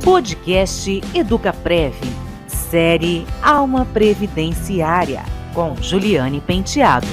Podcast EducaPrev, série Alma Previdenciária, com Juliane Penteado.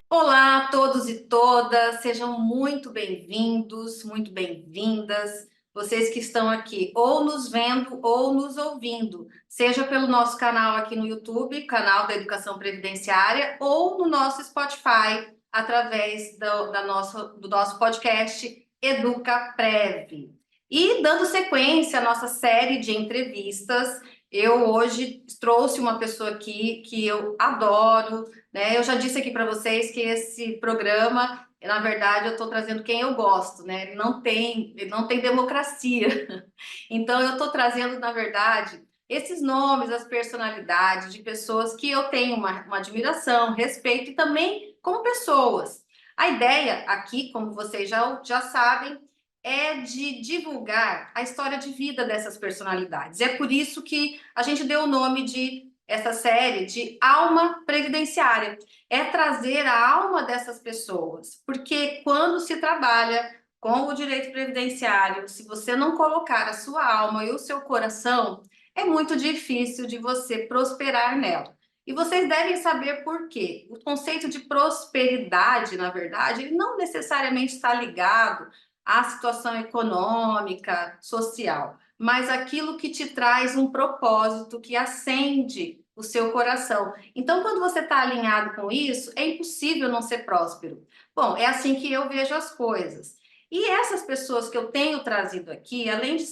Olá a todos e todas, sejam muito bem-vindos, muito bem-vindas. Vocês que estão aqui ou nos vendo ou nos ouvindo, seja pelo nosso canal aqui no YouTube, canal da Educação Previdenciária, ou no nosso Spotify, através do nosso podcast EducaPrev. E dando sequência à nossa série de entrevistas, eu hoje trouxe uma pessoa aqui que eu adoro, né? Eu já disse aqui para vocês que esse programa, na verdade, eu estou trazendo quem eu gosto, né? Ele não tem democracia. Então, eu estou trazendo, na verdade, esses nomes, as personalidades de pessoas que eu tenho uma admiração, respeito e também como pessoas. A ideia aqui, como vocês já sabem, é de divulgar a história de vida dessas personalidades. É por isso que a gente deu o nome de essa série de Alma Previdenciária. É trazer a alma dessas pessoas, porque quando se trabalha com o direito previdenciário, se você não colocar a sua alma e o seu coração, é muito difícil de você prosperar nela. E vocês devem saber por quê. O conceito de prosperidade, na verdade, ele não necessariamente está ligado à situação econômica, social, mas aquilo que te traz um propósito, que acende o seu coração. Então, quando você está alinhado com isso, é impossível não ser próspero. Bom, é assim que eu vejo as coisas. E essas pessoas que eu tenho trazido aqui, além de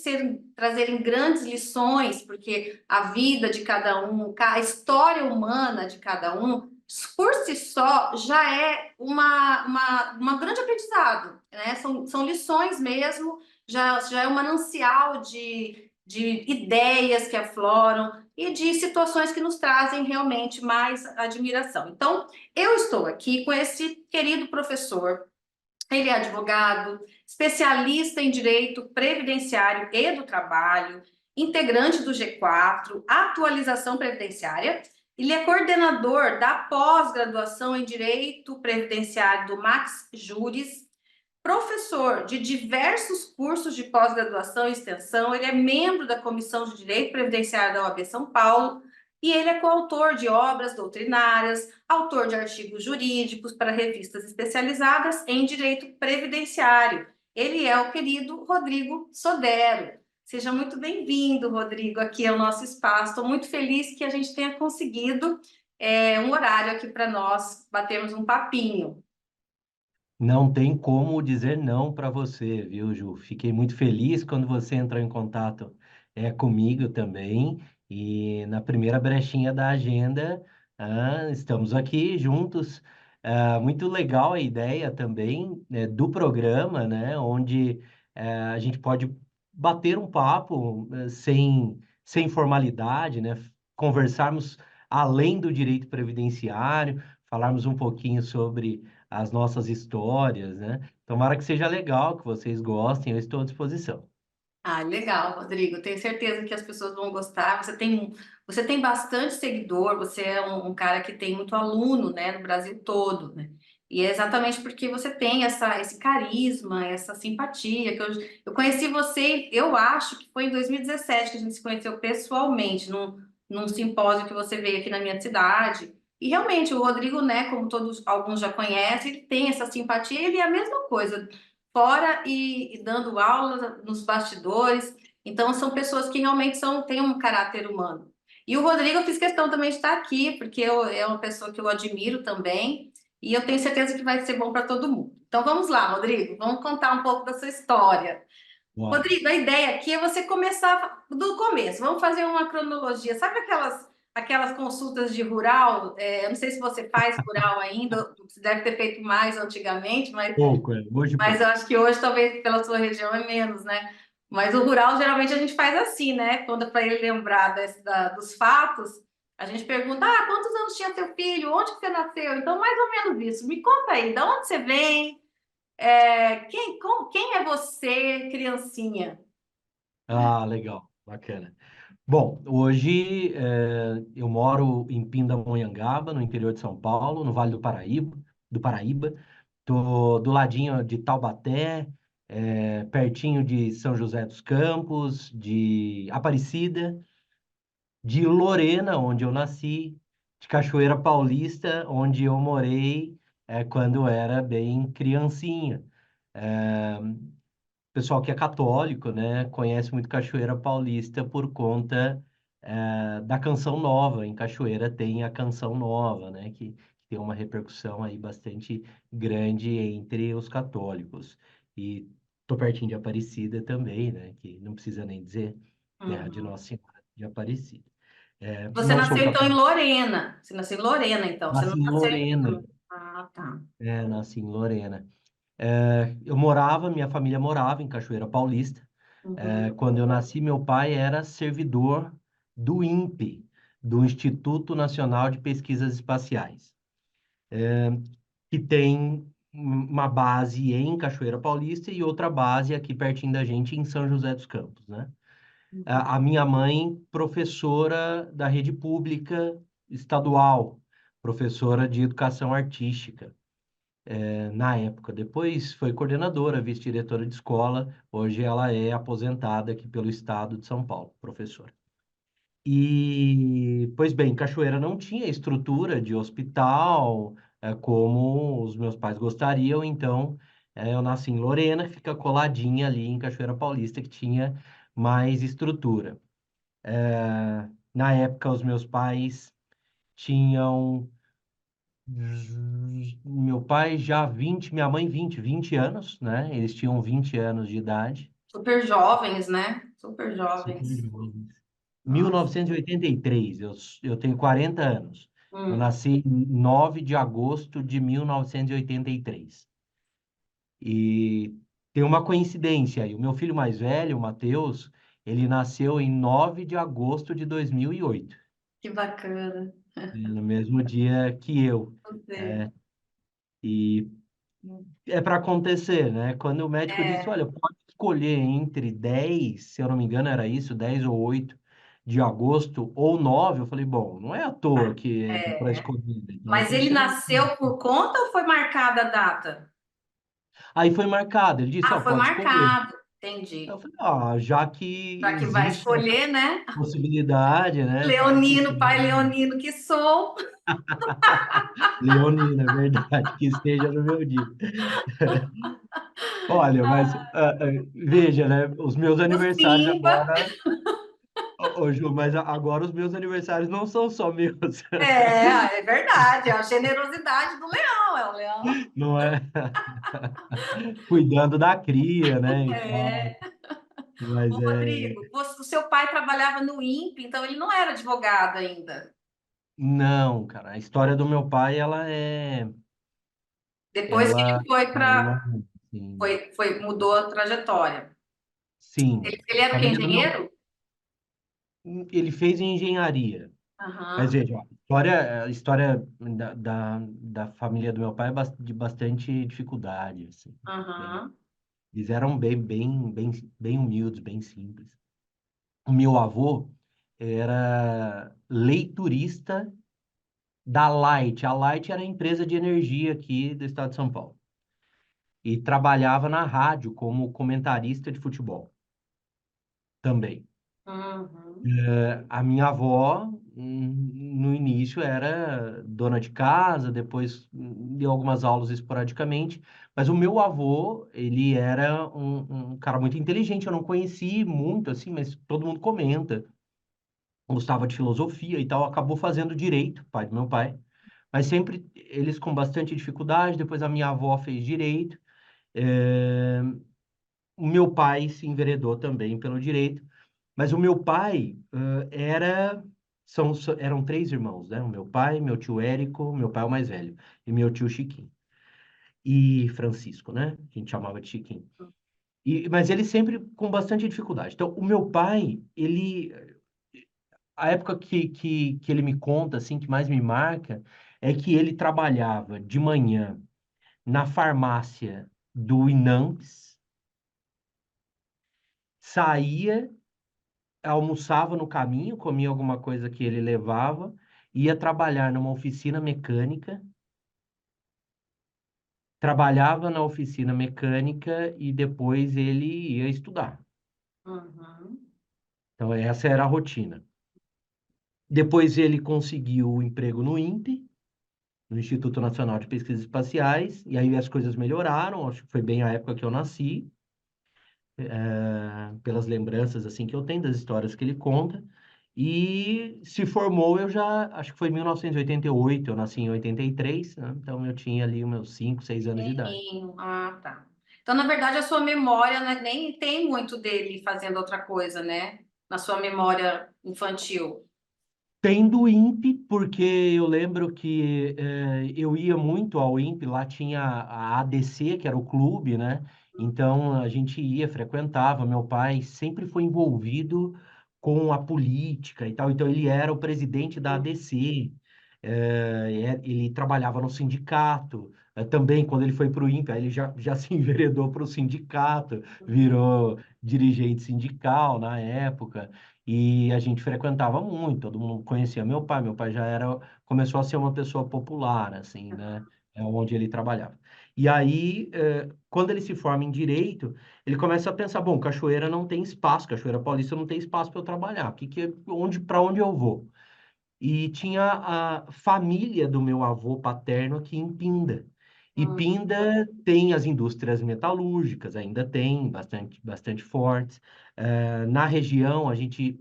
trazerem grandes lições, porque a vida de cada um, a história humana de cada um, por si só, já é uma grande aprendizado, né? São lições mesmo, já é um manancial de ideias que afloram e de situações que nos trazem realmente mais admiração. Então, eu estou aqui com esse querido professor. Ele é advogado, especialista em direito previdenciário e do trabalho, integrante do G4, atualização previdenciária. Ele é coordenador da pós-graduação em direito previdenciário do Max Juris, professor de diversos cursos de pós-graduação e extensão. Ele é membro da Comissão de Direito Previdenciário da OAB São Paulo e ele é coautor de obras doutrinárias, autor de artigos jurídicos para revistas especializadas em direito previdenciário. Ele é o querido Rodrigo Sodero. Seja muito bem-vindo, Rodrigo, aqui ao nosso espaço. Estou muito feliz que a gente tenha conseguido um horário aqui para nós batermos um papinho. Não tem como dizer não para você, viu, Ju? Fiquei muito feliz quando você entrou em contato comigo também. E na primeira brechinha da agenda, estamos aqui juntos. Muito legal a ideia também, do programa, né? Onde a gente pode bater um papo sem formalidade, né? Conversarmos além do direito previdenciário, falarmos um pouquinho sobre as nossas histórias, né? Tomara que seja legal, que vocês gostem, eu estou à disposição. Ah, legal, Rodrigo. Tenho certeza que as pessoas vão gostar. Você tem bastante seguidor, você é um cara que tem muito aluno, né, no Brasil todo, né? E é exatamente porque você tem esse carisma, essa simpatia, eu conheci você, eu acho que foi em 2017 que a gente se conheceu pessoalmente, num simpósio que você veio aqui na minha cidade. E realmente, o Rodrigo, né, como alguns já conhecem, ele tem essa simpatia, ele é a mesma coisa fora e dando aulas nos bastidores. Então, são pessoas que realmente têm um caráter humano. E o Rodrigo, eu fiz questão também de estar aqui, porque é uma pessoa que eu admiro também, e eu tenho certeza que vai ser bom para todo mundo. Então, vamos lá, Rodrigo, vamos contar um pouco da sua história. Bora. Rodrigo, a ideia aqui é você começar do começo. Vamos fazer uma cronologia. Sabe aquelas consultas de rural? Eu não sei se você faz rural ainda, você deve ter feito mais antigamente, mas Pouco, hoje eu pouco. acho que hoje, talvez, pela sua região, é menos, né? Mas o rural, geralmente, a gente faz assim, né? Quando é para ele lembrar dos fatos, a gente pergunta, quantos anos tinha teu filho? Onde que você nasceu? Então, mais ou menos isso. Me conta aí, de onde você vem? Quem é você, criancinha? Ah, legal, bacana. Bom, hoje eu moro em Pindamonhangaba, no interior de São Paulo, no Vale do Paraíba. Tô do ladinho de Taubaté, pertinho de São José dos Campos, de Aparecida, de Lorena, onde eu nasci, de Cachoeira Paulista, onde eu morei quando eu era bem criancinha. O pessoal que é católico, né, conhece muito Cachoeira Paulista por conta da Canção Nova. Em Cachoeira tem a Canção Nova, né, que tem uma repercussão aí bastante grande entre os católicos. E tô pertinho de Aparecida também, né, que não precisa nem dizer, terra de Uhum. Nossa Senhora de Aparecida. Você Não sou nasceu então em católico, Lorena. Você nasceu em Lorena, então. Você não nasci em nasceu Lorena. em... Ah, tá. Nasci em Lorena. Minha família morava em Cachoeira Paulista. Uhum. Quando eu nasci, meu pai era servidor do INPE, do Instituto Nacional de Pesquisas Espaciais, que tem uma base em Cachoeira Paulista e outra base aqui pertinho da gente em São José dos Campos, né? Uhum. A minha mãe, professora da rede pública estadual, professora de educação artística na época. Depois foi coordenadora, vice-diretora de escola. Hoje ela é aposentada aqui pelo estado de São Paulo, professora. E, pois bem, Cachoeira não tinha estrutura de hospital, como os meus pais gostariam, então eu nasci em Lorena, que fica coladinha ali em Cachoeira Paulista, que tinha mais estrutura. Na época, os meus pais tinham meu pai já 20, minha mãe 20 anos, né? Eles tinham 20 anos de idade, Super jovens, né? Super super jovens. jovens. Nossa. 1983, eu tenho 40 anos. Eu Hum. nasci em 9 de agosto de 1983. E tem uma coincidência aí. O meu filho mais velho, o Matheus, ele nasceu em 9 de agosto de 2008, Que bacana. no mesmo dia que eu. Você. É, e é para acontecer, né? Quando o médico disse, É, olha, pode escolher entre 10, se eu não me engano era isso, 10 ou 8 de agosto, ou 9, eu falei, bom, não é à toa que é para é. escolher, né? Então Mas tem que ele ser. nasceu por conta ou foi marcada a data? Aí foi marcado, ele disse, Ah, ó, foi pode escolher. marcado. Eu Entendi. falei, já que Já que vai existe essa escolher, né? possibilidade, né? Vai que Leonino, seja. pai leonino que sou. Leonina, é verdade, que esteja no meu dia. Olha, mas veja, né? Os meus O aniversários Simba. agora. Ô, Ju, mas agora os meus aniversários não são só meus, É verdade. É a generosidade do leão. É o leão. não é? Cuidando da cria, né, e tal. É. Mas Ô, Rodrigo, o seu pai trabalhava no INPE, então ele não era advogado ainda. não, cara, a história do meu pai, Depois que ela ele foi é para. longa, assim. Mudou a trajetória. Sim, Ele a era o quê? família do meu, Engenheiro? ele fez engenharia. Mas Aham, veja, a história da família do meu pai é de bastante dificuldade, assim, bem, aham. eles eram bem humildes, bem simples. O meu avô era leiturista da Light. A Light era a empresa de energia aqui do estado de São Paulo. E trabalhava na rádio como comentarista de futebol também. Uhum. A minha avó, no início, era dona de casa, depois deu algumas aulas esporadicamente. Mas o meu avô, ele era um cara muito inteligente. Eu não conheci muito, assim, mas todo mundo comenta. Gostava de filosofia e tal, acabou fazendo direito, pai do meu pai. Mas sempre eles com bastante dificuldade. Depois a minha avó fez direito. Eh, o meu pai se enveredou também pelo direito. Mas o meu pai eram três irmãos, né? O meu pai, meu tio Érico, meu pai é o mais velho, e meu tio Chiquinho. E Francisco, né? A gente chamava de Chiquinho. Mas ele sempre com bastante dificuldade. Então, o meu pai, a época que ele me conta, assim, que mais me marca, é que ele trabalhava de manhã na farmácia do Inamps, saía, almoçava no caminho, comia alguma coisa que ele levava, ia trabalhar numa oficina mecânica, trabalhava na oficina mecânica e depois ele ia estudar. Uhum. Então, essa era a rotina. Depois ele conseguiu o emprego no INPE, no Instituto Nacional de Pesquisas Espaciais, e aí as coisas melhoraram, acho que foi bem a época que eu nasci, pelas lembranças assim que eu tenho das histórias que ele conta. E se formou, eu já, acho que foi em 1988, eu nasci em 83, né? Então eu tinha ali os meus 5, 6 anos de idade. Pequenininho. Ah, tá. Então, na verdade, a sua memória, né, nem tem muito dele fazendo outra coisa, né? Na sua memória infantil. Tem do INPE, porque eu lembro que eu ia muito ao INPE, lá tinha a ADC, que era o clube, né? Então a gente ia, frequentava. Meu pai sempre foi envolvido com a política e tal, então ele era o presidente da ADC, ele trabalhava no sindicato. Também, quando ele foi para o INPE, aí ele já se enveredou para o sindicato, virou dirigente sindical na época. E a gente frequentava muito, todo mundo conhecia meu pai. Meu pai já era, começou a ser uma pessoa popular, assim, né? É onde ele trabalhava. E aí, quando ele se forma em direito, ele começa a pensar: bom, Cachoeira não tem espaço, Cachoeira Paulista não tem espaço para eu trabalhar. Para onde eu vou? E tinha a família do meu avô paterno aqui em Pinda. E Hum, Pinda tem as indústrias metalúrgicas, ainda tem bastante fortes. Na região, a gente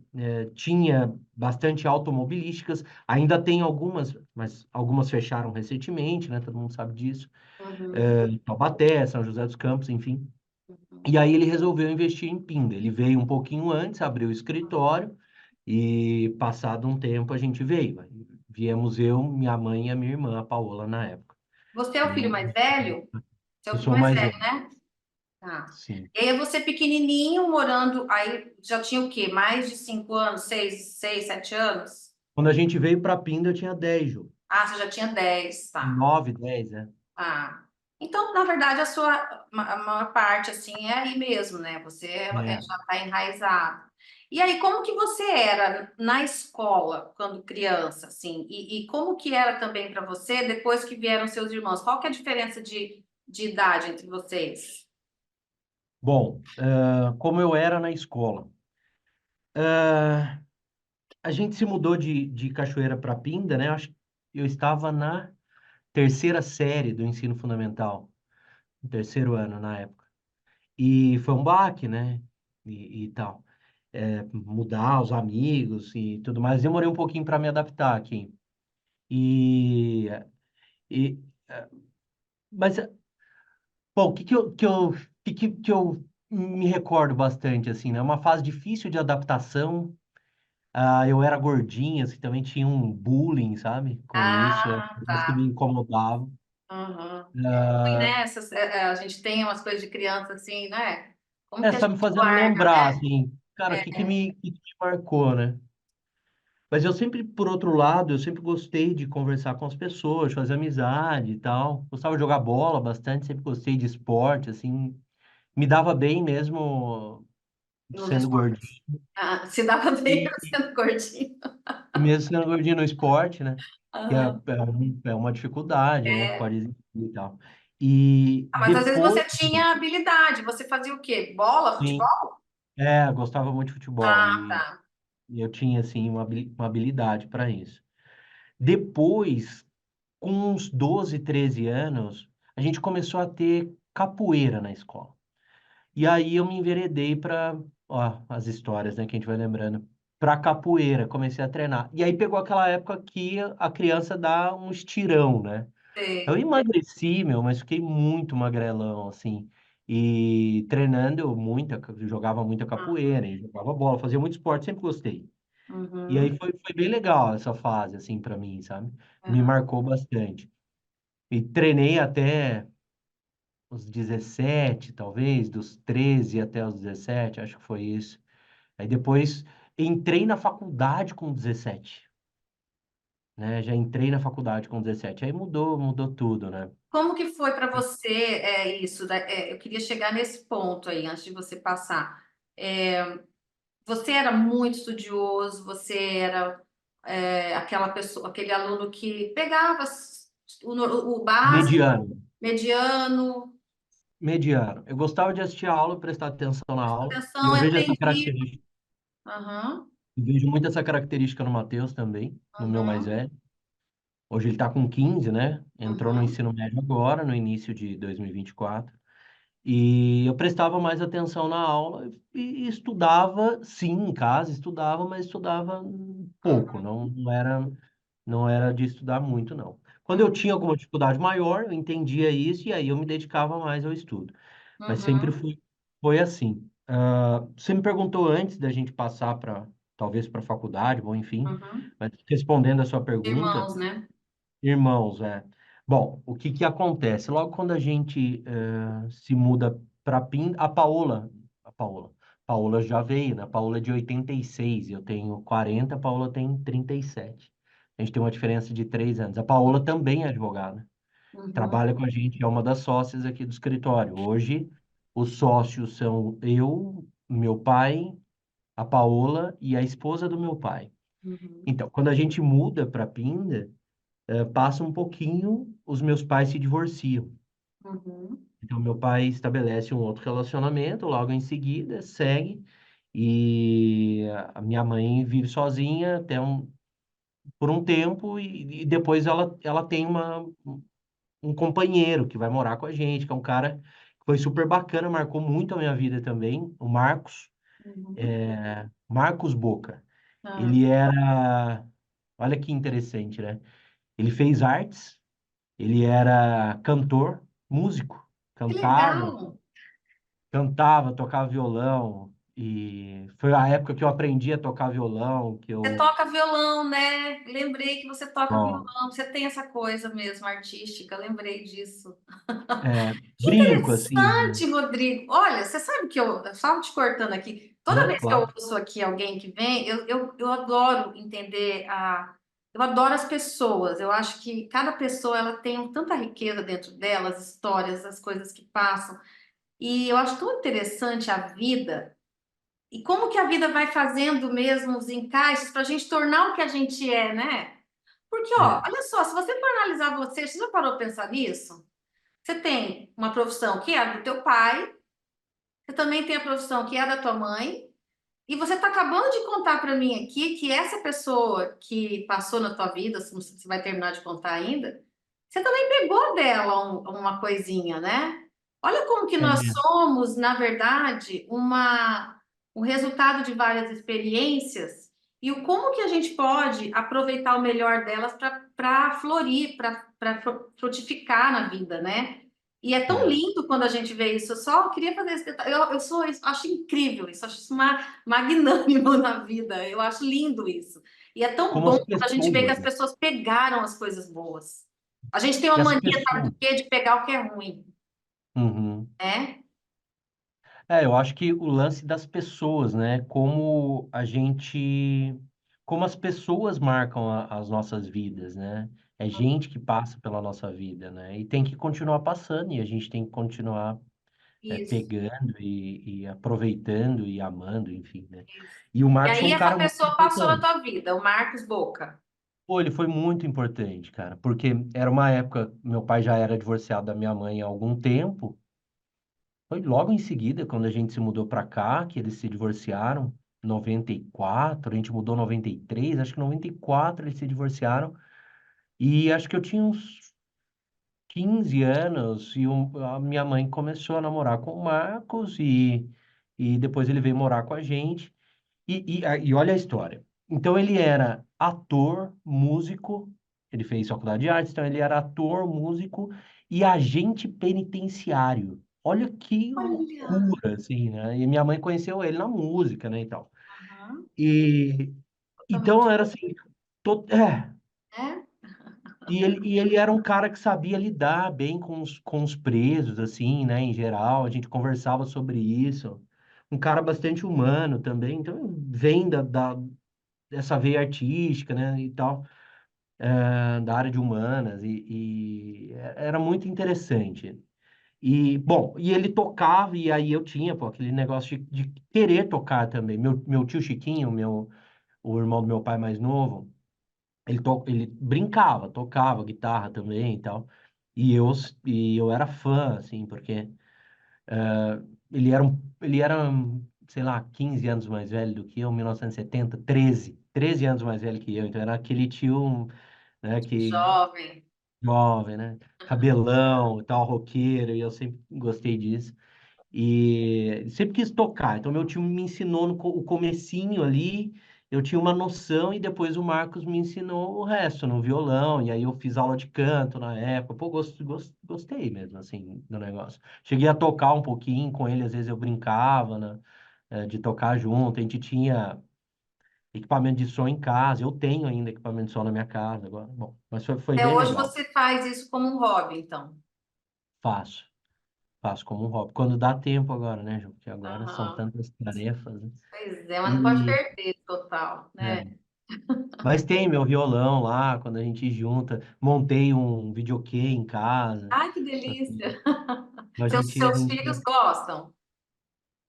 tinha bastante automobilísticas, ainda tem algumas, mas algumas fecharam recentemente, né? Todo mundo sabe disso. uhum, Taubaté, São José dos Campos, enfim. E aí ele resolveu investir em Pinda. Ele veio um pouquinho antes, abriu o escritório e passado um tempo a gente veio. Aí viemos eu, minha mãe e a minha irmã, a Paola, na época. Você é o filho E mais velho? Você é o eu filho sou mais mais velho, velho, né? Tá. sim. E aí você pequenininho, morando, aí já tinha o quê? Mais de 5 anos, 7 anos? Quando a gente veio para Pinda, eu tinha 10, Ju. Ah, você já tinha 10, tá. 9, 10, né? Ah. Então, na verdade, a maior parte, assim, é aí mesmo, né? Você É. já está enraizado. E aí, como que você era na escola, quando criança, assim? E como que era também para você depois que vieram seus irmãos? Qual que é a diferença de idade entre vocês? Bom, como eu era na escola. A gente se mudou de Cachoeira para Pinda, né? Acho que eu estava na terceira série do ensino fundamental, no terceiro ano na época. E foi um baque, né? E tal. Mudar os amigos e tudo mais. Demorei um pouquinho para me adaptar aqui. E, e mas, bom, o que que eu me recordo bastante, assim, né? Uma fase difícil de adaptação. Eu era gordinho, assim, também tinha um bullying, sabe? Com isso, Ah, isso que me tá. incomodava. Uhum. E Ah, nessas, a gente tem umas coisas de criança assim, né? Como que a Tá me gente fazendo guarda, lembrar, né? assim, cara, o É, que me marcou, né? Mas eu sempre, por outro lado, eu sempre gostei de conversar com as pessoas, de fazer amizade e tal. Gostava de jogar bola bastante, sempre gostei de esporte, assim. Me dava bem mesmo nos sendo esportes. gordinho. Ah, se dava bem E, sendo gordinho. e mesmo sendo gordinho no esporte, né? Que Aham. é uma dificuldade, né? Que É. pode existir e tal. E Ah, mas às vezes depois, você tinha habilidade. Você fazia o quê? Bola, sim, futebol? gostava muito de futebol Ah, tá. e eu tinha, assim, uma habilidade para isso. Depois, com uns 12, 13 anos, a gente começou a ter capoeira na escola. E aí eu me enveredei para, ó, as histórias, né, que a gente vai lembrando, para capoeira, comecei a treinar. E aí pegou aquela época que a criança dá um estirão, né? Eu Sei. emagreci, meu, mas fiquei muito magrelão, assim. E treinando muita, jogava muita capoeira, e jogava bola, fazia muito esporte, sempre gostei. E Uhum. aí foi bem legal essa fase, assim, para mim, sabe? Me Uhum. marcou bastante. E treinei até os 17, talvez, dos 13 até os 17, acho que foi isso. Aí depois entrei na faculdade com 17, né? Já entrei na faculdade com 17. Aí mudou tudo, né? Como que foi para você isso? Eu queria chegar nesse ponto aí, antes de você passar. Você era muito estudioso, você era aquela pessoa, aquele aluno que pegava o básico, Mediano. mediano, mediano. Eu gostava de assistir a aula, prestar atenção na aula, e atenção, eu é vejo essa aprendido. característica, Aham, eu vejo muito essa característica no Matheus também, no meu mais aham, velho. Hoje ele está com 15, né? Entrou no aham, ensino médio agora, no início de 2024. E eu prestava mais atenção na aula e estudava, sim, em casa, estudava, mas estudava pouco, aham, não era de estudar muito, não. Quando eu aham, tinha alguma dificuldade maior, eu entendia isso e aí eu me dedicava mais ao estudo. Mas sempre aham, foi assim. Você me perguntou antes da gente passar para, talvez para a faculdade, bom, enfim, aham. mas respondendo a sua pergunta, Irmãos, né? irmãos, é. Bom, o que que acontece? Logo quando a gente se muda para Pin, a Paola já veio, né? A Paola é de 86, eu tenho 40, a Paola tem 37. A gente tem uma diferença de 3 anos. A Paola também é advogada, Uhum, trabalha com a gente, é uma das sócias aqui do escritório. Hoje, os sócios são eu, meu pai, a Paola e a esposa do meu pai. uhum, Então, quando a gente muda para Pinda, passa um pouquinho, os meus pais se divorciam. uhum, Então, meu pai estabelece um outro relacionamento, logo em seguida, segue, e a minha mãe vive sozinha por um tempo, e depois ela tem um companheiro que vai morar com a gente, que é um cara que foi super bacana, marcou muito a minha vida também, o Marcos, uhum. Marcos Boca. Ah, Ele era, olha que interessante, né? Ele fez artes. Ele era cantor, músico, que cantava, legal! cantava, tocava violão, e foi a época que eu aprendi a tocar violão, que Você eu, toca violão, né? Lembrei que você toca ó, violão. Você tem essa coisa mesmo artística, lembrei disso. Que brinco, assim, interessante, Rodrigo. Olha, você sabe que eu, só te cortando aqui, toda não, vez que eu claro, ouço aqui alguém que vem, eu adoro entender eu adoro as pessoas. Eu acho que cada pessoa ela tem tanta riqueza dentro dela, as histórias, as coisas que passam. E eu acho tão interessante a vida e como que a vida vai fazendo mesmo os encaixes para a gente tornar o que a gente é, né? Porque, ó, é, olha só, se você for analisar você já parou para pensar nisso? Você tem uma profissão que é a do teu pai, você também tem a profissão que é a da tua mãe, e você está acabando de contar para mim aqui que essa pessoa que passou na tua vida, se você vai terminar de contar ainda, você também pegou dela uma coisinha, né? Olha como que nós é, somos, na verdade, um resultado de várias experiências e o como que a gente pode aproveitar o melhor delas para florir, para frutificar na vida, né? E é tão é. lindo quando a gente vê isso. Eu só queria fazer esse detalhe. Eu sou, acho incrível isso, acho isso magnânimo na vida. Eu acho lindo isso. E é tão Como bom as quando a gente vê que pessoas, as né? pessoas pegaram as coisas boas. A gente tem uma E as mania, sabe pessoas, do quê? De pegar o que é ruim, uhum. né? Eu acho que o lance das pessoas, né? Como as pessoas marcam as nossas vidas, né? É gente que passa pela nossa vida, né? E tem que continuar passando, e a gente tem que continuar Isso, pegando e aproveitando e amando, enfim, né? isso. E o E Marcos foi aí um essa cara muito pessoa passou na importante. tua vida, o Marcos Boca. Pô, ele foi muito importante, cara, porque era uma época, meu pai já era divorciado da minha mãe há algum tempo. Foi logo em seguida, quando a gente se mudou para cá, que eles se divorciaram, 94, a gente mudou em 93, acho que em 94 eles se divorciaram, e acho que eu tinha uns 15 anos, e a minha mãe começou a namorar com o Marcos, e depois ele veio morar com a gente, e olha a história. Então ele era ator, músico, ele fez faculdade de artes, então ele era ator, músico e agente penitenciário. Olha que Olha. loucura, assim, né? E minha mãe conheceu ele na música, né, e tal. Aham, E então totalmente. era assim, to- é, É? e ele era um cara que sabia lidar bem com os presos, assim, né, em geral. A gente conversava sobre isso. Um cara bastante humano também. Então, vem dessa veia artística, né, e tal, da área de humanas. E era muito interessante. E, bom, e ele tocava, e aí eu tinha, pô, aquele negócio de querer tocar também. Meu tio Chiquinho, o irmão do meu pai mais novo, ele brincava, tocava guitarra também e tal. E eu era fã, assim, porque ele era, sei lá, 15 anos mais velho do que eu, 1970, 13 anos mais velho que eu. Então era aquele tio, né, que Jovem. jovem, né? Cabelão e tal, roqueiro, e eu sempre gostei disso. E sempre quis tocar. Então, meu tio me ensinou no o comecinho ali, eu tinha uma noção, e depois o Marcos me ensinou o resto, no violão, e aí eu fiz aula de canto na época. Pô, gostei mesmo, assim, do negócio. Cheguei a tocar um pouquinho com ele, às vezes eu brincava, né, de tocar junto. A gente tinha equipamento de som em casa, eu tenho ainda equipamento de som na minha casa agora. Bom, mas foi Até bem hoje legal. você faz isso como um hobby, então. Faço. Faço como um hobby. Quando dá tempo agora, né, Ju? Porque agora são Aham. tantas tarefas, né? Pois é, mas não pode E, perder total, né? é, mas tem meu violão lá, quando a gente junta. Montei um videokê em casa. Ai, que delícia! A Seus, gente, a seus gente... filhos gostam?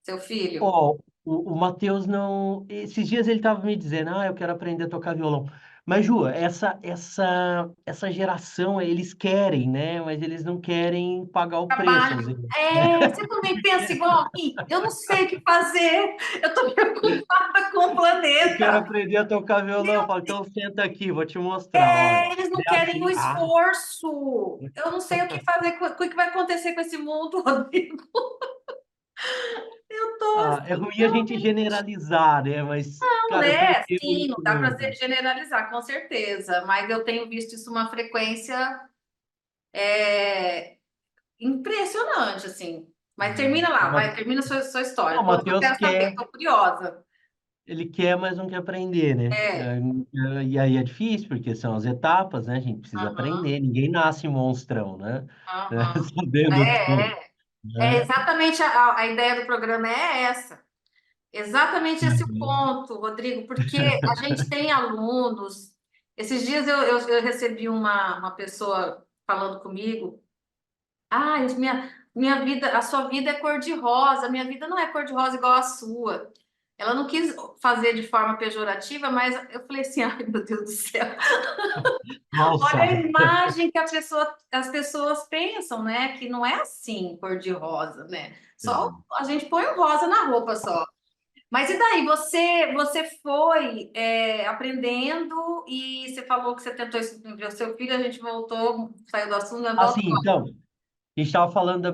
Seu filho? Ó, o Matheus não... Esses dias ele tava me dizendo, eu quero aprender a tocar violão. Mas, Ju, essa geração, eles querem, né? Mas eles não querem pagar o preço, às Trabalho. vezes. É, você também pensa igual a mim? Eu não sei o que fazer. Eu estou preocupada com o Eu quero planeta. aprender a tocar violão. Eu falo, então senta aqui, vou te mostrar, olha. Eles não É querem o assim, esforço. Eu não sei o que fazer, o que vai acontecer com esse mundo, Rodrigo. Eu tô é assim, ruim a gente generalizar, né? Mas, não cara, eu é? percebo Sim, não isso dá para muito. generalizar, com certeza. Mas eu tenho visto isso uma frequência é, impressionante, assim. Mas termina O lá, Ma- vai, termina sua não, história. o Eu Matheus quero saber, quer, estou curiosa. ele quer, mas não quer aprender, né? É, E aí é difícil, porque são as etapas, né? A gente precisa aham, aprender. Ninguém nasce monstrão, né? aham. Sabendo tudo, É né? exatamente a ideia do programa é essa. Exatamente esse o Uhum. ponto, Rodrigo, porque a gente tem alunos. Esses dias eu recebi uma pessoa falando comigo. Ah, minha vida, a sua vida é cor-de-rosa, minha vida não é cor-de-rosa igual a sua. Ela não quis fazer de forma pejorativa, mas eu falei assim: ai, meu Deus do céu. Mal Olha a sabe. imagem que as pessoas pensam, né? Que não é assim cor-de-rosa, né? Só É. a gente põe o rosa na roupa só. Mas e daí? Você foi aprendendo e você falou que você tentou isso com o seu filho, a gente voltou, saiu do assunto, mas volta. Assim, então, a gente estava falando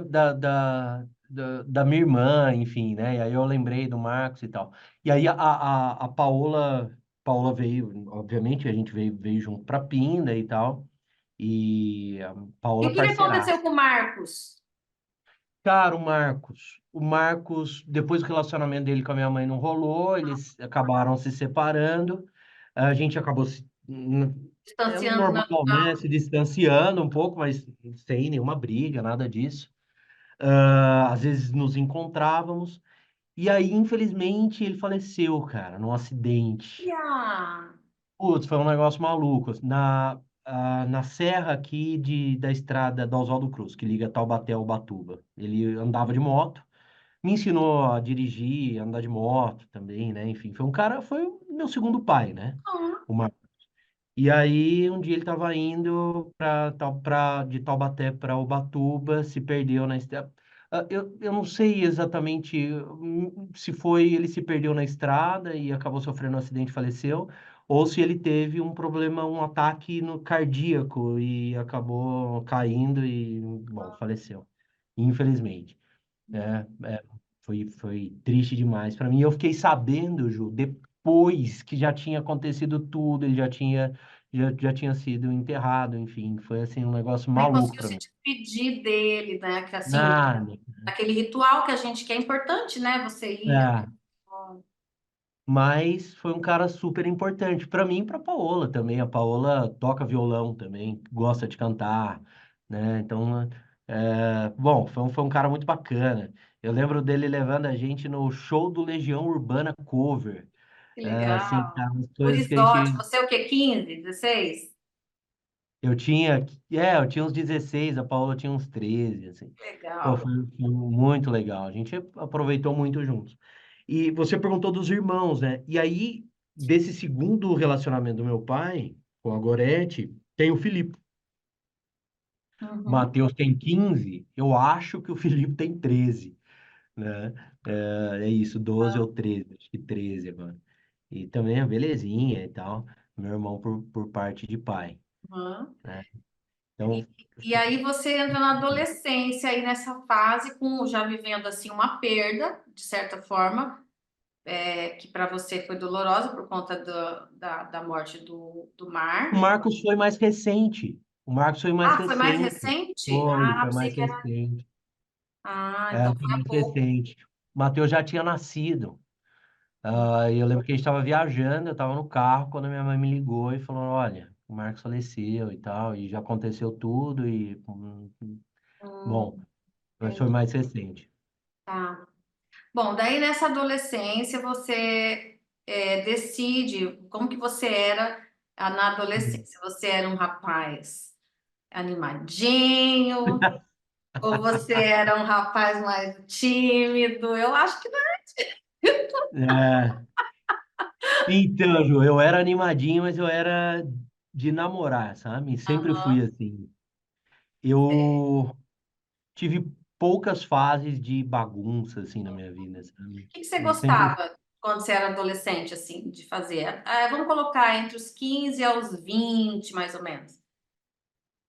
da minha irmã, enfim, né? E aí eu lembrei do Marcos e tal. E aí a Paola veio, obviamente, a gente veio junto pra Pinda e tal. E a E Paola o que que aconteceu parceiraça. com o Marcos? Cara, o Marcos, depois do relacionamento dele com a minha mãe não rolou, eles acabaram se separando. A gente acabou é o Distanciando normal, né? natural. Se distanciando um pouco, mas sem nenhuma briga, nada disso. Às vezes nos encontrávamos. E aí, infelizmente, ele faleceu, cara, num acidente. Ah, Putz, foi um negócio maluco. Na serra aqui da estrada do Oswaldo Cruz, que liga Taubaté ao Ubatuba. Ele andava de moto, me ensinou a dirigir, a andar de moto também, né? Enfim, foi o meu segundo pai, né? ah, O E aí, um dia ele estava indo de Taubaté para Ubatuba, se perdeu na estrada. Eu não sei exatamente se ele se perdeu na estrada e acabou sofrendo um acidente e faleceu, ou se ele teve um problema, um ataque no cardíaco e acabou caindo e, bom, faleceu. Infelizmente. Foi triste demais para mim. Eu fiquei sabendo, Ju, depois que já tinha acontecido tudo, ele já tinha sido enterrado, enfim, foi assim um negócio nem maluco conseguiu para se mim. despedir dele, né? Que assim, Nada. aquele ritual que a gente que é importante, né? Você ir. É, mas foi um cara super importante para mim e para Paola também. A Paola toca violão também, gosta de cantar, né? Então, bom, foi um cara muito bacana. Eu lembro dele levando a gente no show do Legião Urbana Cover. Que Assim, legal. cara, as coisas que a Gurizote, gente. você é o quê? 15, 16? Eu tinha uns 16, a Paola tinha uns 13, assim. Pô, Legal. foi muito legal. A gente aproveitou muito juntos. E você perguntou dos irmãos, né? E aí, desse segundo relacionamento do meu pai, com a Gorete, tem o Filipe. O Uhum. Matheus tem 15, eu acho que o Felipe tem 13, né? É isso, 12 ou 13, acho que 13 agora. E também é belezinha e tal. Meu irmão por parte de pai, Uhum. né? E, Então, e aí você entra na adolescência aí nessa fase com já vivendo assim uma perda, de certa forma, que para você foi dolorosa por conta da morte do o Mar. Marcos foi mais recente. O Marcos foi mais Ah, foi mais recente. recente? Foi, Ah, foi pensei mais que era. recente. Ah, É, então foi foi há mais pouco. recente. O Matheus já tinha nascido. E eu lembro que a gente estava viajando, eu estava no carro, quando a minha mãe me ligou e falou, olha, o Marcos faleceu e tal, e já aconteceu tudo, bom, Hum, mas foi entendi. mais recente. Tá. Bom, daí nessa adolescência você decide como que você era na Uhum. adolescência. Você era um rapaz animadinho ou você era um rapaz mais tímido? Eu acho que não. É, então, Ju, eu era animadinho, mas eu era de namorar, sabe? Sempre fui Aham. assim. Eu tive poucas fases de bagunça, assim, na minha vida, O sabe? que que você Eu sempre gostava quando você era adolescente, assim, de fazer? Vamos colocar entre os 15 aos 20 mais ou menos.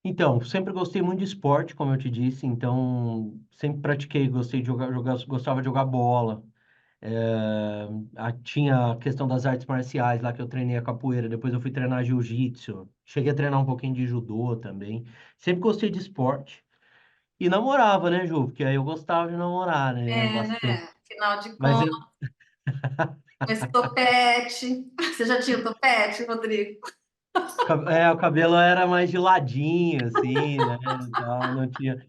Então, sempre gostei muito de esporte, como eu te disse, então sempre pratiquei, gostei de gostava de jogar bola. Tinha a questão das artes marciais lá que eu treinei a capoeira, depois eu fui treinar jiu-jitsu, cheguei a treinar um pouquinho de judô também. Sempre gostei de esporte. E namorava, né, Ju? Porque aí eu gostava de namorar, né? É, né? Bastante. Afinal de Mas contas, eu, esse topete. Você já tinha o topete, Rodrigo? o cabelo era mais de ladinho, assim, né? E tal, não tinha.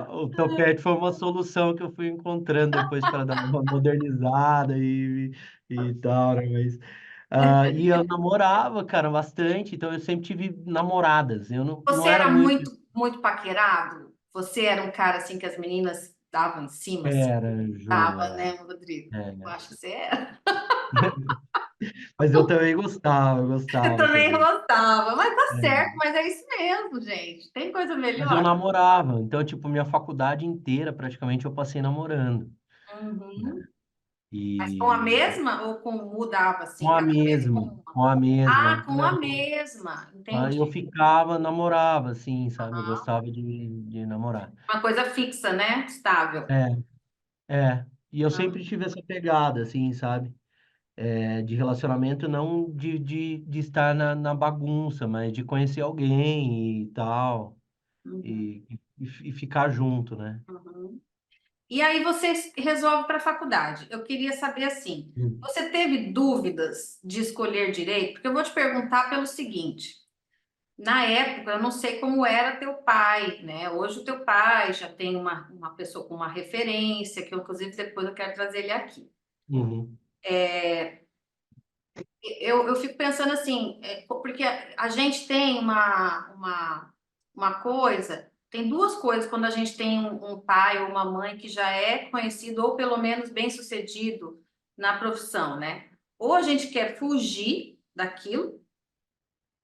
O topete foi uma solução que eu fui encontrando depois para dar uma modernizada e tal, né? E eu namorava, cara, bastante, então eu sempre tive namoradas. Eu não Você era era muito. muito, muito paquerado? Você era um cara assim que as meninas davam em cima, assim? Era, Ju, Dava, né, Rodrigo? Eu é. acho que você era. Mas eu também gostava, eu Eu gostava também também. gostava, mas tá certo, É. mas é isso mesmo, gente. Tem coisa Mas eu melhor? namorava, então, tipo, minha faculdade inteira praticamente eu passei namorando, né? Uhum. Mas com a E mesma ou com mudava com assim, a cada vez com mesma, uma? com a Ah, mesma, com né? a mesma, Aí eu entendi. ficava, namorava, assim, sabe? Eu Aham. gostava de namorar. Uma coisa fixa, né? Estável. É, e eu Ah, sempre tive essa pegada, assim, sabe? De relacionamento, não de estar na bagunça, mas de conhecer alguém e tal, uhum, e ficar junto, né? uhum. E aí você resolve para a faculdade. Eu queria saber assim, Hum. você teve dúvidas de escolher direito? Porque eu vou te perguntar pelo seguinte. Na época, eu não sei como era teu pai, né? Hoje o teu pai já tem uma pessoa com uma referência, que eu, inclusive depois eu quero trazer ele aqui. Uhum, Eu fico pensando assim, porque a gente tem uma coisa, tem duas coisas quando a gente tem um pai ou uma mãe que já é conhecido ou pelo menos bem-sucedido na profissão, né? Ou a gente quer fugir daquilo,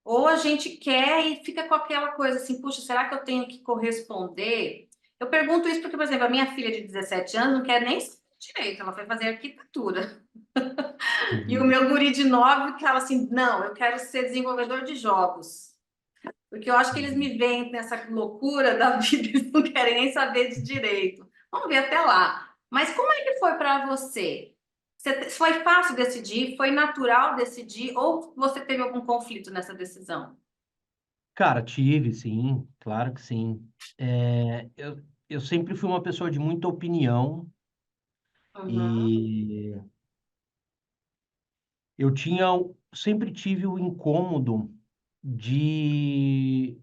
ou a gente quer e fica com aquela coisa assim, puxa, será que eu tenho que corresponder? Eu pergunto isso porque, por exemplo, a minha filha de 17 anos não quer nem estudar direito, ela foi fazer arquitetura. E o uhum. meu guri de 9 que fala assim, não, eu quero ser desenvolvedor de jogos. Porque eu acho que eles Uhum. me veem nessa loucura da vida, eles não querem nem saber de direito. Vamos ver até lá. Mas como é que foi para você? Foi fácil decidir? Foi natural decidir? Ou você teve algum conflito nessa decisão? Cara, tive, sim, claro que sim. Eu sempre fui uma pessoa de muita opinião Uhum, e eu sempre tive o incômodo de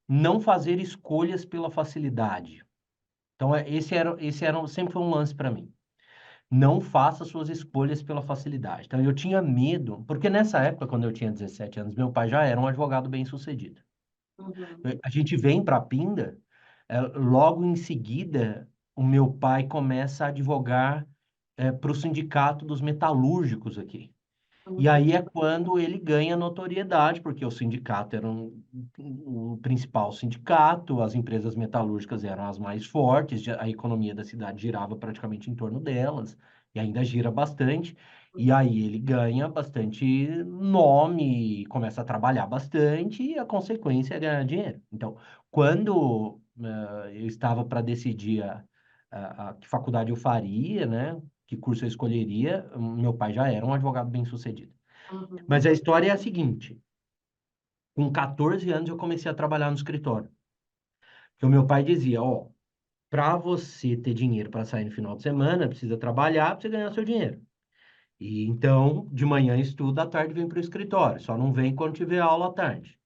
não fazer escolhas pela facilidade. Então, sempre foi um lance para mim. Não faça suas escolhas pela facilidade. Então, eu tinha medo, porque nessa época, quando eu tinha 17 anos, meu pai já era um advogado bem-sucedido. uhum, A gente vem para Pinda, logo em seguida, o meu pai começa a advogar para o sindicato dos metalúrgicos aqui. E aí é quando ele ganha notoriedade, porque o sindicato era o principal sindicato, as empresas metalúrgicas eram as mais fortes, a economia da cidade girava praticamente em torno delas, e ainda gira bastante. E aí ele ganha bastante nome, começa a trabalhar bastante, e a consequência é ganhar dinheiro. Então, quando eu estava para decidir a que faculdade eu faria, né? Que curso eu escolheria, meu pai já era um advogado bem-sucedido. Mas Uhum. a história é a seguinte: com 14 anos eu comecei a trabalhar no escritório. Porque o meu pai dizia: ó, para você ter dinheiro para sair no final de semana, precisa trabalhar para você ganhar seu dinheiro. E então, de manhã estuda, à tarde vem para o escritório. Só não vem quando tiver aula à tarde,